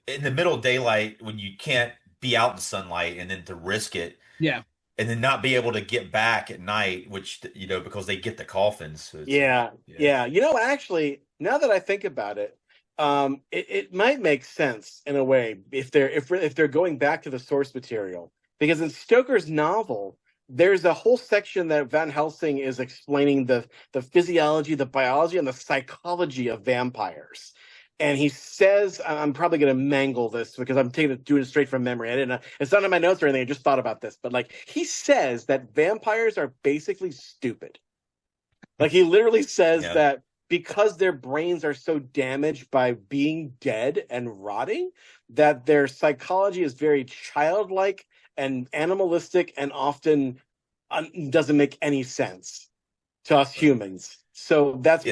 in the middle of daylight when you can't be out in the sunlight and then to risk it. Yeah. And then not be able to get back at night, which, because they get the coffins. So yeah. Actually, now that I think about it, it might make sense in a way if they're going back to the source material, because in Stoker's novel, there's a whole section that Van Helsing is explaining the physiology, the biology, and the psychology of vampires. And he says, I'm probably going to mangle this because I'm doing it straight from memory. It's not in my notes or anything. I just thought about this. But like, he says that vampires are basically stupid. Like he literally says that because their brains are so damaged by being dead and rotting, that their psychology is very childlike and animalistic and often doesn't make any sense to us humans. So that's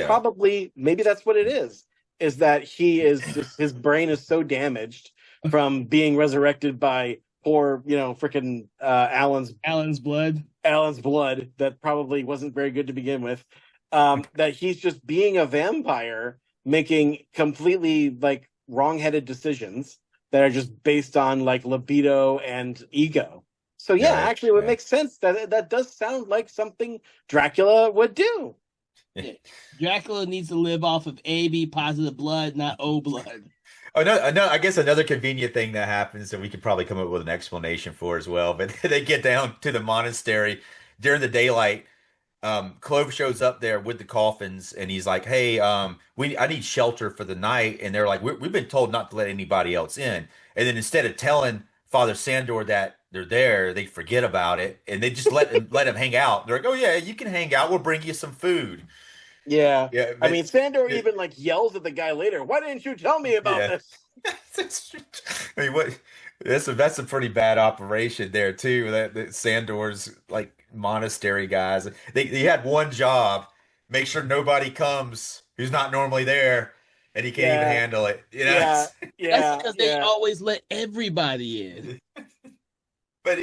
maybe that's what it is that his brain is so damaged from being resurrected by poor, freaking Alan's blood that probably wasn't very good to begin with. That he's just being a vampire, making completely like wrong-headed decisions that are just based on like libido and ego. So yeah, Yeah, actually, it would make sense that does sound like something Dracula would do. Yeah. Dracula needs to live off of AB positive blood, not O blood. Oh no, I guess another convenient thing that happens that we could probably come up with an explanation for as well. But they get down to the monastery during the daylight. Clove shows up there with the coffins, and he's like, "Hey, I need shelter for the night." And they're like, "We've been told not to let anybody else in." And then instead of telling Father Sandor that they're there, they forget about it, and they just let him hang out. They're like, "Oh yeah, you can hang out. We'll bring you some food." Yeah. Yeah, I but mean, Sandor even like yells at the guy later. Why didn't you tell me about yeah. this? I mean, what? That's a pretty bad operation there too. That Sandor's like monastery guys. They had one job: make sure nobody comes who's not normally there, and he can't even Yeah. handle it. Yeah. That's Yeah. because they always let everybody in. But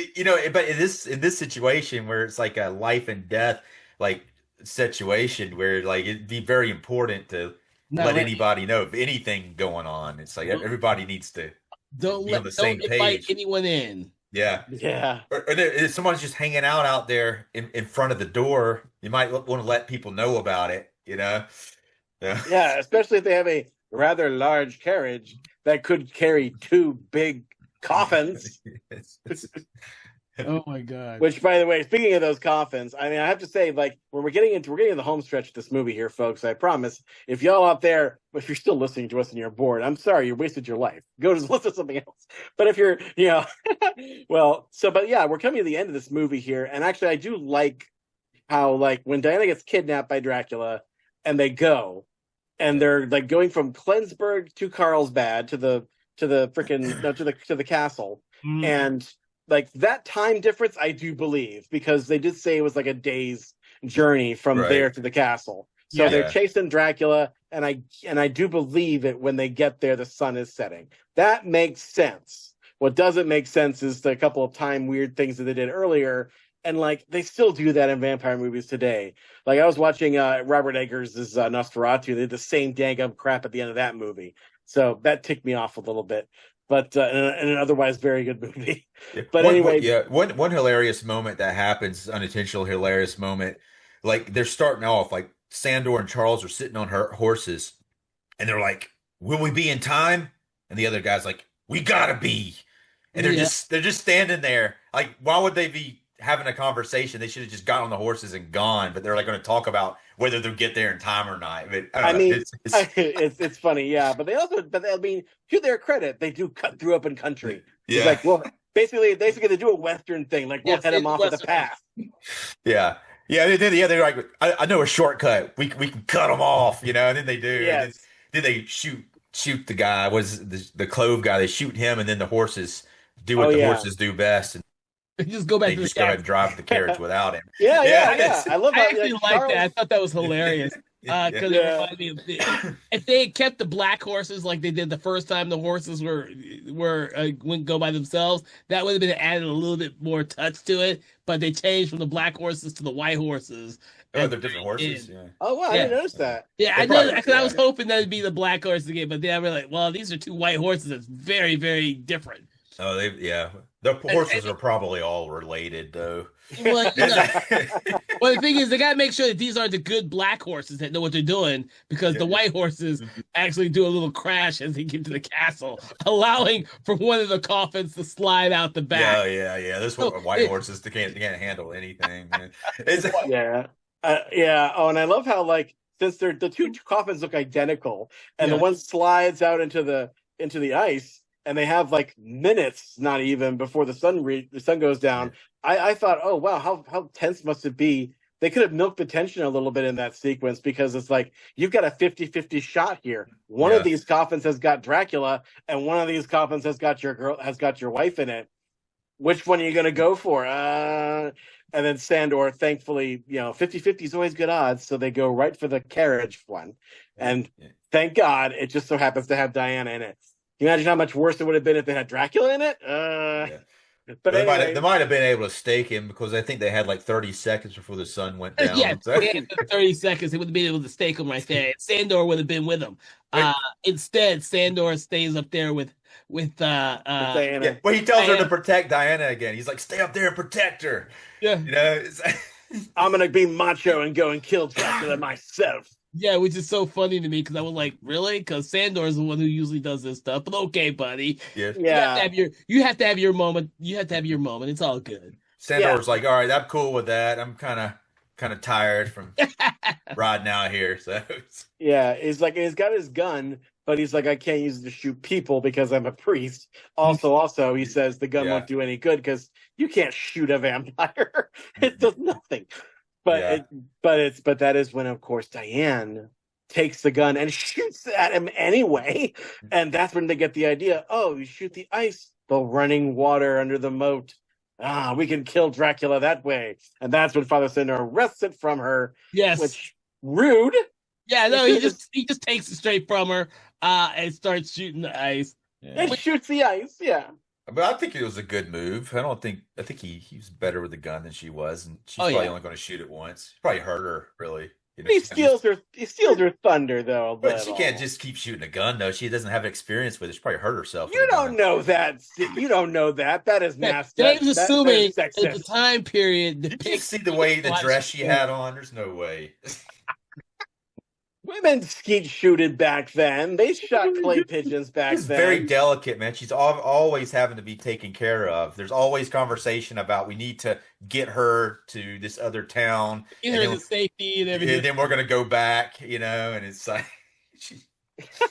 but in this situation where it's like a life and death like situation where like it'd be very important to Not let let anybody know of anything going on. It's like everybody needs to be on the same don't invite page. anyone in. Yeah. Yeah. Or if someone's just hanging out there in front of the door, you might want to let people know about it, you know? Yeah. Yeah. Especially if they have a rather large carriage that could carry two big coffins. Oh my god. Which, by the way, speaking of those coffins, I mean, I have to say, like, when we're getting into the home stretch of this movie here, folks. I promise, if y'all out there, if you're still listening to us and you're bored, I'm sorry, you wasted your life. Go just listen to something else. But if you're, but yeah, we're coming to the end of this movie here, and actually, I do like how, like, when Diana gets kidnapped by Dracula, and they go, and they're like going from Klensburg to Carlsbad to the freaking to the castle, and like that time difference, I do believe, because they did say it was like a day's journey from there to the castle. So they're chasing Dracula, and I do believe it when they get there, the sun is setting. That makes sense. What doesn't make sense is the couple of time weird things that they did earlier, and like they still do that in vampire movies today. Like I was watching Robert Eggers' Nosferatu. They did the same dang crap at the end of that movie, so that ticked me off a little bit. But in an otherwise very good movie. But anyway, one hilarious moment that happens, unintentional hilarious moment. Like they're starting off, like Sandor and Charles are sitting on her horses, and they're like, "Will we be in time?" And the other guy's like, "We gotta be." And they're just standing there. Like, why would they be having a conversation? They should have just got on the horses and gone. But they're like going to talk about whether they'll get there in time or not. But I mean, it's funny, yeah. But I mean, to their credit, they do cut through open country. Yeah. It's like, well, basically they do a Western thing, like we'll head them off at the path. Yeah. Yeah, they're like, I know a shortcut. We can cut them off, and then they do. Yes. And then they shoot the guy. Was the Clove guy? They shoot him, and then the horses do what the horses do best, and just go back they to just go ahead and drive the carriage without him. Yeah. I love that. I actually like that. I thought that was hilarious. Because it reminded me of if they had kept the black horses like they did the first time the horses wouldn't go by themselves, that would have been added a little bit more touch to it. But they changed from the black horses to the white horses. Oh, they're different horses. Yeah. Oh wow, I didn't notice that. Yeah, I know. Because I was hoping that'd be the black horses again, but then I was like, well, these are two white horses. It's very, very different. Oh, the horses are probably all related, though. Well, well, the thing is, they gotta make sure that these are the good black horses that know what they're doing, because the white horses actually do a little crash as they get to the castle, allowing for one of the coffins to slide out the back. Yeah. Those white horses they can't handle anything. Yeah. Oh, and I love how since the two coffins look identical, and the one slides out into the ice. And they have minutes, not even, before the sun goes down. I thought, oh wow, how tense must it be? They could have milked the tension a little bit in that sequence, because it's like you've got a 50-50 shot here. One of these coffins has got Dracula, and one of these coffins has got your wife in it. Which one are you going to go for? And then Sandor, thankfully, 50-50 is always good odds, so they go right for the carriage one. And thank God, it just so happens to have Diana in it. Can you imagine how much worse it would have been if they had Dracula in it? But They anyway, might have been able to stake him because I think they had like 30 seconds before the sun went Yeah, down. So, yeah, 30 seconds. They would have been able to stake him right there. Sandor would have been with him. but Instead, Sandor stays up there with with yeah, Diana. well, he tells her to Diana. protect Diana again. He's like, "Stay up there and protect her." Yeah, You know, it's, I'm gonna be macho and go and kill Dracula myself. yeah, which is so funny to me because I was like, really? Because Sandor is the one who usually does this stuff. But okay, buddy, yeah. Yeah, you have to have your moment. You have to have your moment. It's all good. yeah, Sandor's like, "All right, I'm cool with that. I'm kind of tired from riding out here." So, yeah. He's got his gun, but he's like, I can't use it to shoot people because I'm a priest. Also, he says the gun yeah, won't do any good because you can't shoot a vampire. It does nothing. But yeah. but that is when, of course, Diane takes the gun and shoots at him anyway, and that's when they get the idea. Oh, you shoot the ice, the running water under the moat. We can kill Dracula that way, and that's when Father Sinner wrests it from her. Yes. Which rude. Yeah. He No. should've just He just takes it straight from her. And starts shooting the ice. Yeah. shoots the ice. Yeah, But I think it was a good move. I think he was better with the gun than she was, and she's Oh, probably yeah. only going to shoot it once. He probably hurt her, really. You know, he she's steals just, her. He steals her thunder though. A but she little. can't just keep shooting a gun though. She doesn't have experience with it. She probably hurt herself with You a don't gun. know that. You don't know that. That is mass. Dave's assuming that that is the time period Did you depicts see the way the life dress she she had on? There's no way. Women skeet shooted back then. They shot clay pigeons back She's then. very delicate, man. She's always having to be taken care of. There's always conversation about we need to get her to this other town, in her safety and everything. and then we're gonna go back, you know. And it's like she's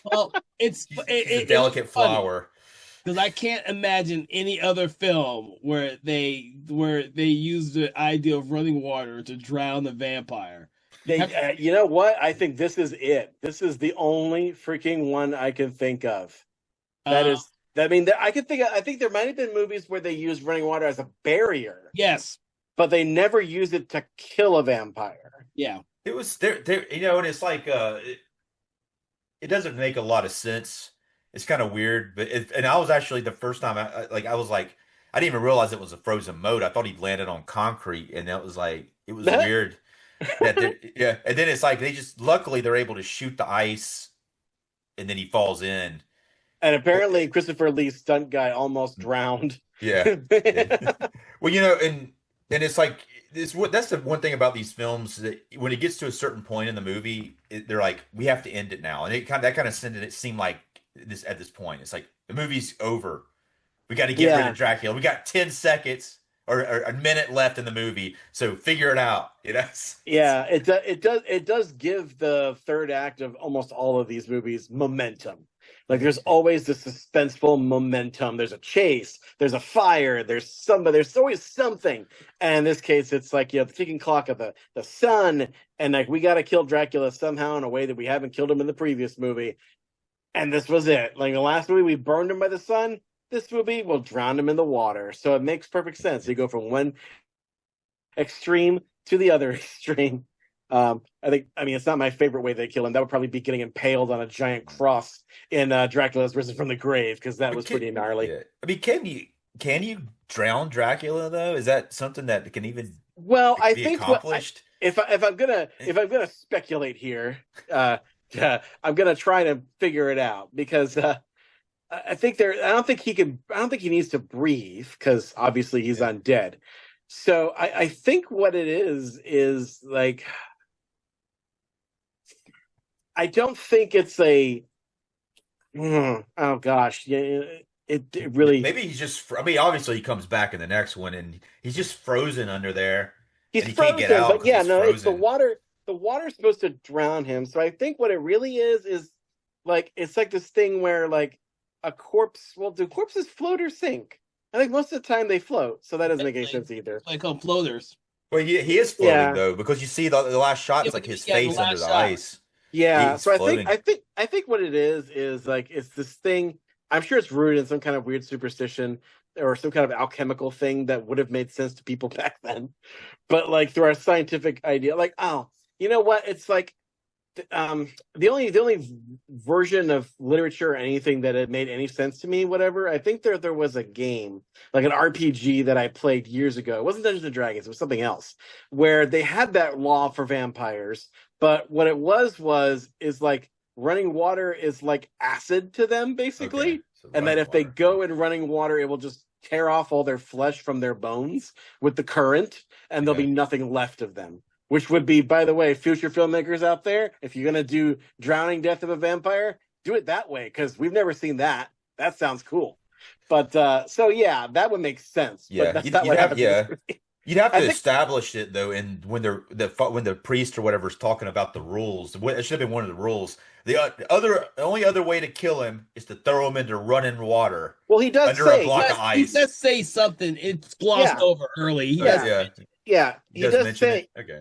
Well, she's a delicate flower. because I can't imagine any other film where they use the idea of running water to drown the vampire. You know what? I think this is it. This is the only freaking one I can think of. That is. I mean, I can think. I think there might have been movies where they used running water as a barrier. Yes. But they never used it to kill a vampire. Yeah. It was there, you know, and it's like it doesn't make a lot of sense. It's kind of weird, but and I was actually the first time I was like I didn't even realize it was a frozen moat. I thought he'd landed on concrete, and that was like it was weird. Yeah, and then it's like luckily they're able to shoot the ice, and then he falls in. And apparently, Christopher Lee's stunt guy almost drowned. Yeah. Well, you know, and it's like that's the one thing about these films that when it gets to a certain point in the movie, they're like, we have to end it now, and it seemed like this at this point. It's like the movie's over. We got to get rid of Dracula. We got 10 seconds. Or a minute left in the movie, so figure it out. You know. Yeah, it does give the third act of almost all of these movies momentum. Like there's always this suspenseful momentum. There's a chase. There's a fire. There's always something. And in this case, it's like the ticking clock of the sun, and like we got to kill Dracula somehow in a way that we haven't killed him in the previous movie. And this was it. Like the last movie, we burned him by the sun. This movie will drown him in the water. So it makes perfect sense. You go from one extreme to the other extreme. I mean, it's not my favorite way they kill him. That would probably be getting impaled on a giant cross in Dracula's Risen from the Grave, because that was pretty gnarly. Yeah. I mean, can you drown Dracula though? Is that something that can even I be think accomplished? If I'm gonna speculate here, I'm gonna try to figure it out, because I don't think he needs to breathe, because obviously he's undead. So I think what it is like, I don't think it's a oh gosh, yeah, it really, maybe he's just I mean, obviously he comes back in the next one and he's just frozen under there. he's and he frozen, can't get out but yeah, no, frozen. it's the water. The water's supposed to drown him. So I think what it really is like, it's like this thing where like a corpse. Well, do corpses float or sink? I think most of the time they float, so that doesn't make any sense either. Like on floaters. Well, he is floating though, because you see the last shot is like his face under the ice. Yeah, He's so floating. I think what it is like, it's this thing. I'm sure it's rooted in some kind of weird superstition or some kind of alchemical thing that would have made sense to people back then. But like through our scientific idea, like, oh, you know what? It's like the only version of literature or anything that had made any sense to me, whatever, I think there was a game, like an RPG that I played years ago. It wasn't Dungeons and Dragons, it was something else, where they had that law for vampires, but what it is like running water is like acid to them, basically. Okay. So And that running if they water. go in running water, it will just tear off all their flesh from their bones with the current, and there'll be nothing left of them. Which would be, by the way, future filmmakers out there, if you're going to do drowning death of a vampire, do it that way, because we've never seen that. That sounds cool. But, so yeah, that would make sense. Yeah, But that's not what happens. You'd have I to think- establish it though, and when the priest or whatever is talking about the rules, it should have been one of the rules. The only other way to kill him is to throw him into running water Well, he does under say, a block of He ice. does say something. It's glossed over early. He Yeah. does. yeah, He he does does mention say, it? Okay.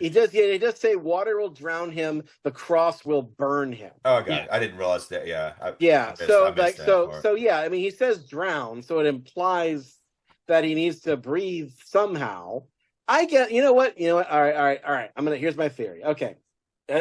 he does say water will drown him, the cross will burn him. Oh, God, Yeah. I didn't realize that. Yeah, I missed So that part. so yeah, I mean, he says drown, so it implies that he needs to breathe somehow. You know what? All right. Here's my theory. Okay.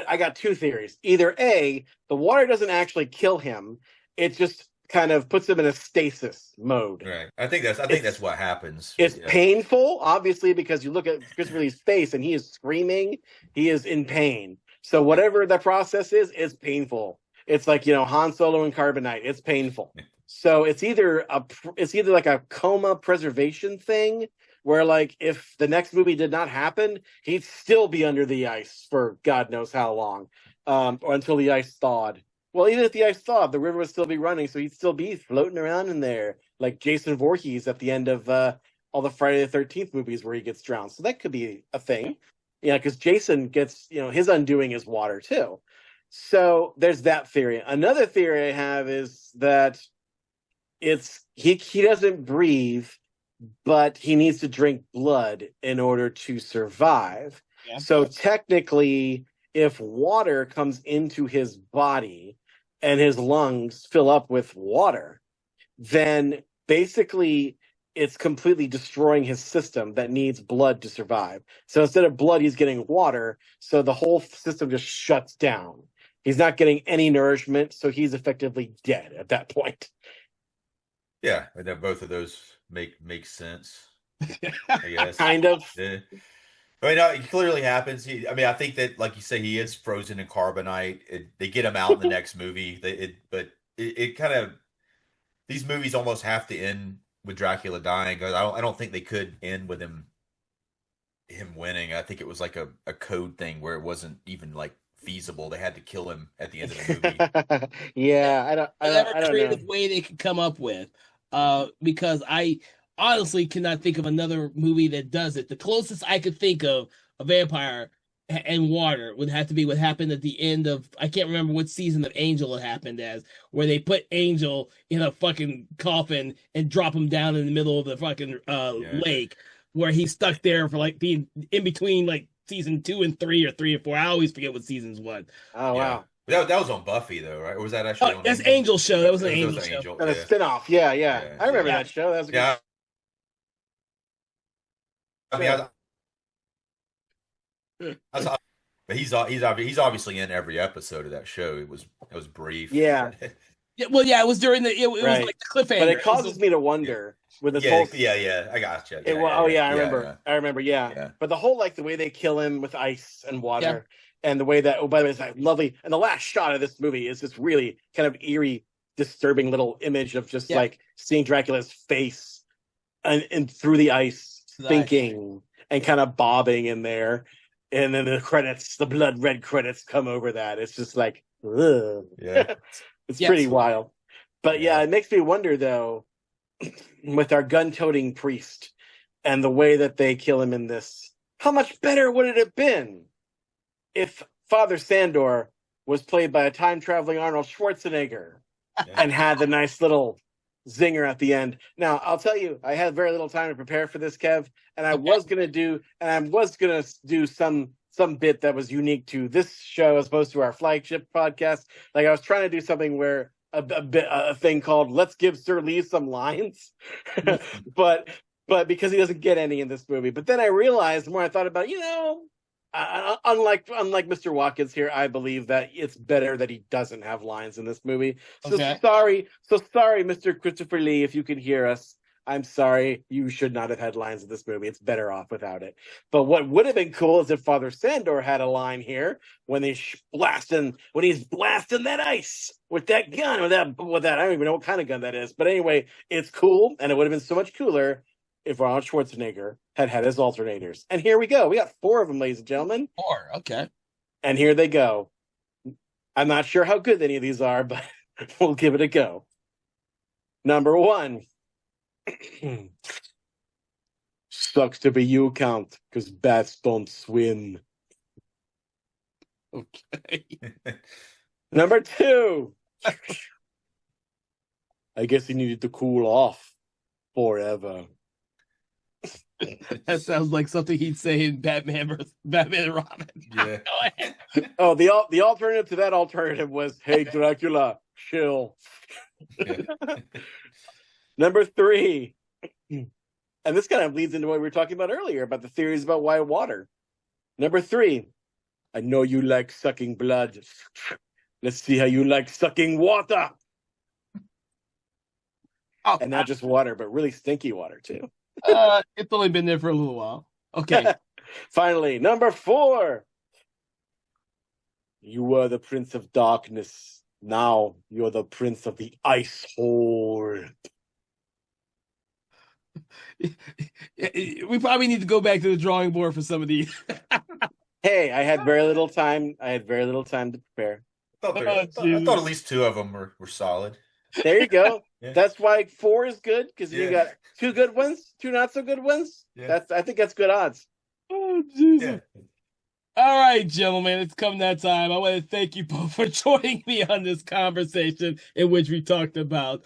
I got two theories. Either A, the water doesn't actually kill him. It just kind of puts him in a stasis mode. Right. I think that's what happens. It's Yeah. painful, obviously, because you look at Christopher Lee's face and he is screaming. He is in pain. So whatever the process is painful. It's like, Han Solo and Carbonite. It's painful. So it's either like a coma preservation thing, where like if the next movie did not happen, he'd still be under the ice for God knows how long, or until the ice thawed. Well, even if the ice thawed, the river would still be running, so he'd still be floating around in there, like Jason Voorhees at the end of all the Friday the 13th movies where he gets drowned. So that could be a thing. Yeah, because Jason gets, his undoing is water too. So there's that theory. Another theory I have is that he doesn't breathe, but he needs to drink blood in order to survive. Yeah. So technically, if water comes into his body and his lungs fill up with water, then basically it's completely destroying his system that needs blood to survive. So instead of blood, he's getting water. So the whole system just shuts down. He's not getting any nourishment, so he's effectively dead at that point. Yeah, and then both of those make sense. I guess. Kind of. Yeah. I mean, it clearly happens. I think that, like you say, he is frozen in carbonite. They get him out in the next movie. But it kind of, these movies almost have to end with Dracula dying. Because I don't think they could end with him winning. I think it was like a code thing where it wasn't even like feasible. They had to kill him at the end of the movie. Yeah, I don't creative know. way they could come up with, because I honestly cannot think of another movie that does it. The closest I could think of a vampire and water would have to be what happened at the end of, I can't remember what season of Angel it happened as, where they put Angel in a fucking coffin and drop him down in the middle of the fucking lake, where he's stuck there for like being in between like season 2 and 3 or 3 or 4. I always forget what seasons was. Oh, Yeah. wow. That was on Buffy though, right? Or was that actually on That's Angel's show. That was an That Angel was show. Angel. And a Yeah. spinoff. Yeah. I remember Yeah. that show. That was a good Yeah. I mean, but he's obviously in every episode of that show. It was brief. Yeah. Yeah, well, yeah, it was during the. It was Right. like the cliffhanger. But it causes me to wonder with this Yeah, whole. yeah, I got you. I remember. Yeah. Yeah. But the whole like the way they kill him with ice and water, and the way that by the way, it's like lovely. And the last shot of this movie is this really kind of eerie, disturbing little image of just like seeing Dracula's face and through the ice, thinking and kind of bobbing in there, and then the blood red credits come over that. It's just like, ugh. Yeah. It's pretty wild. But yeah, it makes me wonder though, with our gun-toting priest and the way that they kill him in this, how much better would it have been if Father Sandor was played by a time-traveling Arnold Schwarzenegger and had the nice little zinger at the end? Now, I'll tell you, I had very little time to prepare for this, Kev, and I was gonna do some bit that was unique to this show as opposed to our flagship podcast. Like I was trying to do something where a thing called "Let's give Sir Lee some lines," but because he doesn't get any in this movie. But then I realized the more I thought about it, unlike Mr. Watkins here, I believe that it's better that he doesn't have lines in this movie. So Okay. sorry, Mr. Christopher Lee, if you can hear us. I'm sorry, you should not have had lines in this movie. It's better off without it. But what would have been cool is if Father Sandor had a line here when he's blasting that ice with that gun, with that I don't even know what kind of gun that is. But anyway, it's cool, and it would have been so much cooler if Arnold Schwarzenegger had his alternators. And here we go. We got 4 of them, ladies and gentlemen. 4, okay. And here they go. I'm not sure how good any of these are, but we'll give it a go. Number 1. Sucks to be you, Count, because bats don't swim. Okay. Number 2. I guess he needed to cool off forever. That sounds like something he'd say in Batman and Robin. Yeah. Go ahead. Oh, the alternative to that alternative was, hey, Dracula, chill. Number 3. And this kind of leads into what we were talking about earlier, about the theories about white water. Number 3. I know you like sucking blood. Let's see how you like sucking water. Oh, And not just water, but really stinky water, too. it's only been there for a little while. Okay. Finally, number 4. You were the Prince of Darkness. Now you're the Prince of the Ice Hole. We probably need to go back to the drawing board for some of these. Hey, I had very little time. To prepare. I thought at least 2 of them were solid. There you go. Yeah. That's why 4 is good, because you Yeah. got 2 good ones, 2 not so good ones. Yeah. I think that's good odds. Oh, Jesus. Yeah. All right, gentlemen, it's come that time. I want to thank you both for joining me on this conversation in which we talked about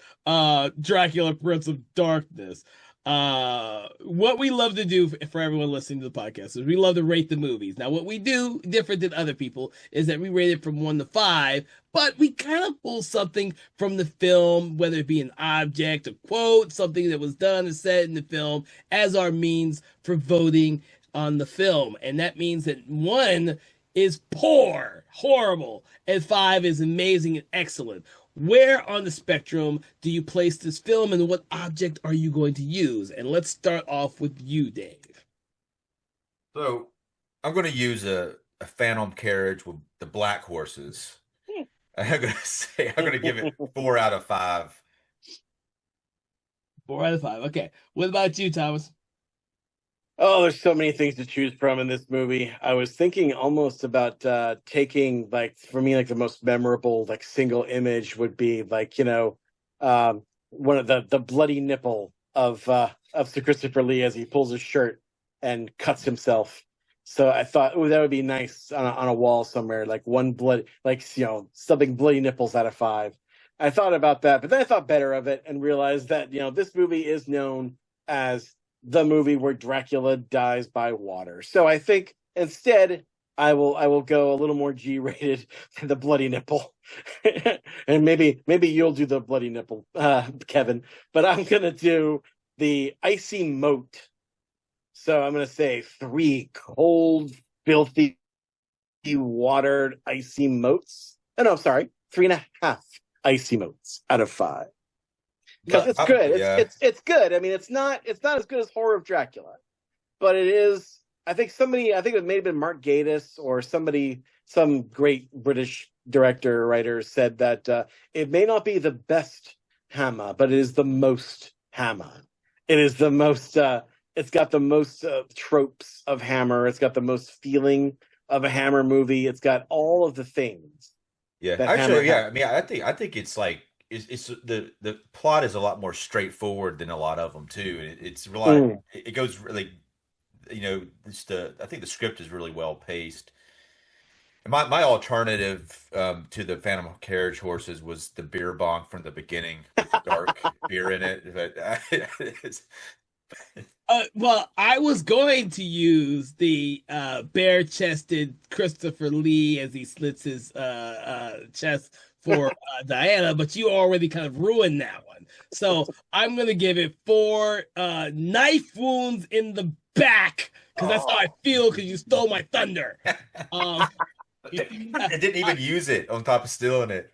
Dracula, Prince of Darkness. What we love to do for everyone listening to the podcast is we love to rate the movies. Now, what we do different than other people is that we rate it from 1 to 5, but we kind of pull something from the film, whether it be an object, a quote, something that was done and said in the film, as our means for voting on the film. And that means that 1 is poor, horrible, and 5 is amazing and excellent. Where on the spectrum do you place this film, and what object are you going to use? And let's start off with you, Dave. So I'm going to use a phantom carriage with the black horses. I'm going to give it 4 out of 5. 4 out of 5. Okay. What about you, Thomas? Oh, there's so many things to choose from in this movie. I was thinking almost about taking, like, for me, like the most memorable, like, single image would be, like, one of the bloody nipple of Sir Christopher Lee as he pulls his shirt and cuts himself. So I thought, oh, that would be nice on a wall somewhere, like one blood, like, something bloody nipples out of 5. I thought about that, but then I thought better of it and realized that, this movie is known as the movie where Dracula dies by water. So I think instead I will go a little more G-rated than the bloody nipple. And maybe you'll do the bloody nipple, Kevin, but I'm going to do the icy moat. So I'm going to say 3 cold, filthy, watered, icy moats. Oh, no, sorry, 3.5 icy moats out of 5. Because it's good. Yeah. It's good. I mean, it's not as good as Horror of Dracula, but it is. I think it may have been Mark Gatiss or some great British director or writer said that it may not be the best Hammer, but it is the most Hammer. It is the most. It's got the most tropes of Hammer. It's got the most feeling of a Hammer movie. It's got all of the things. Yeah, Hammer actually, yeah. has. I mean, I think it's like it's the plot is a lot more straightforward than a lot of them too. It's really it goes really, I think the script is really well paced. My alternative to the Phantom Carriage Horses was the beer bong from the beginning with the dark beer in it. But Well, I was going to use the bare-chested Christopher Lee as he slits his chest for Diana, but you already kind of ruined that one. So I'm going to give it 4 knife wounds in the back because that's how I feel because you stole my thunder. It didn't even use it on top of stealing it.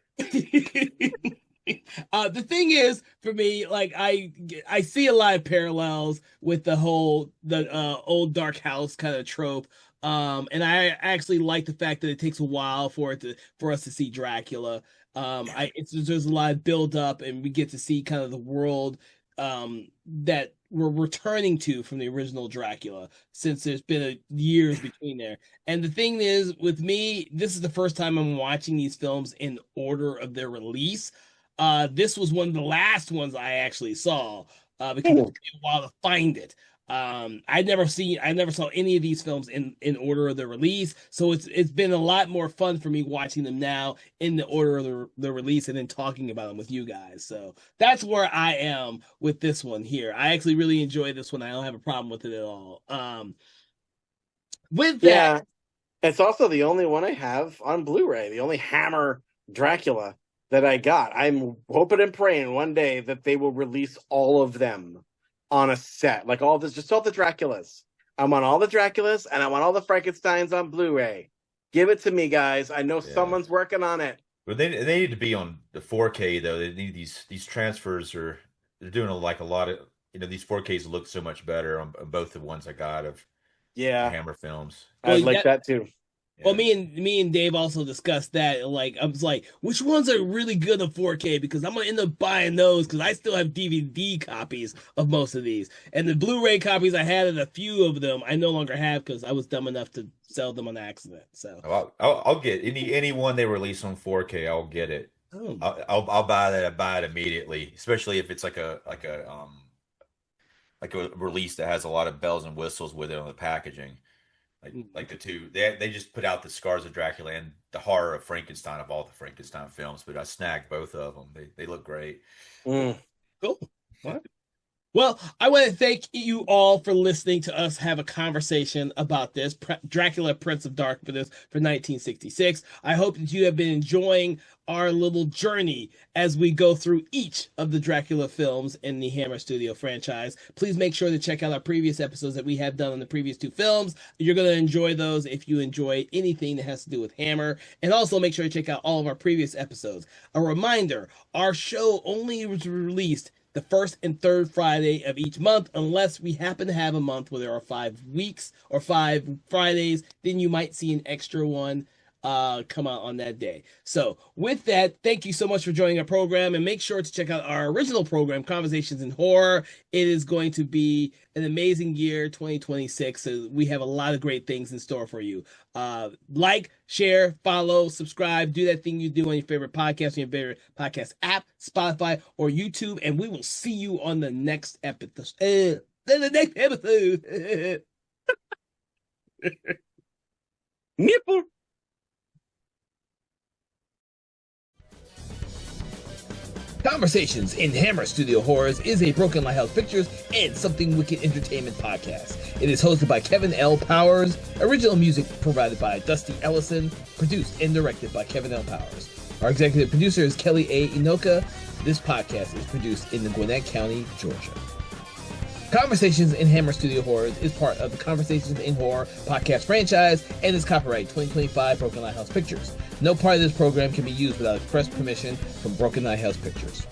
The thing is, for me, like I see a lot of parallels with the old dark house kind of trope. And I actually like the fact that it takes a while for us to see Dracula. There's a lot of build up, and we get to see kind of the world that we're returning to from the original Dracula, since there's been years between there. And the thing is, with me, this is the first time I'm watching these films in order of their release. This was one of the last ones I actually saw because it took me a while to find it. I never saw any of these films in order of their release, so it's been a lot more fun for me watching them now in the order of the release and then talking about them with you guys. So that's where I am with this one here. I actually really enjoy this one. I don't have a problem with it at all. With that, yeah, it's also the only one I have on Blu-ray, the only Hammer Dracula that I got. I'm hoping and praying one day that they will release all of them on a set, like all the Draculas. I want all the Draculas and I want all the Frankensteins on Blu-ray. Give it to me, guys. I know someone's working on it. But they need to be on the 4K though. They need these transfers they're doing like a lot of these 4Ks look so much better on both the ones I got of Hammer films. I'd like that too. Well, me and Dave also discussed that. Like, I was like, which ones are really good on 4K? Because I'm gonna end up buying those because I still have DVD copies of most of these, and the Blu-ray copies I had of a few of them I no longer have because I was dumb enough to sell them on accident. So I'll get any one they release on 4K. I'll get it. Oh. I'll buy that. I buy it immediately, especially if it's like a release that has a lot of bells and whistles with it on the packaging. Like the two, they just put out the Scars of Dracula and the Horror of Frankenstein of all the Frankenstein films, but I snagged both of them. They look great. Cool. What? Well, I want to thank you all for listening to us have a conversation about this Dracula Prince of Darkness for 1966. I hope that you have been enjoying our little journey as we go through each of the Dracula films in the Hammer Studio franchise. Please make sure to check out our previous episodes that we have done on the previous two films. You're going to enjoy those if you enjoy anything that has to do with Hammer. And also make sure to check out all of our previous episodes. A reminder, our show only was released the first and third Friday of each month, unless we happen to have a month where there are 5 weeks or 5 Fridays, then you might see an extra one come out on that day. So with that, thank you so much for joining our program, and make sure to check out our original program, Conversations in Horror. It is going to be an amazing year, 2026. So we have a lot of great things in store for you. Like, share, follow, subscribe, do that thing you do on your favorite podcast, on your favorite podcast app, Spotify, or YouTube, and we will see you on the next episode. Nipple. Conversations in Hammer Studio Horrors is a Broken Lighthouse Pictures and Something Wicked Entertainment podcast. It is hosted by Kevin L. Powers, original music provided by Dusty Ellison, produced and directed by Kevin L. Powers. Our executive producer is Kelly A. Inoka. This podcast is produced in Gwinnett County, Georgia. Conversations in Hammer Studio Horrors is part of the Conversations in Horror podcast franchise and is copyright 2025 Broken Lighthouse Pictures. No part of this program can be used without express permission from Broken Lighthouse Pictures.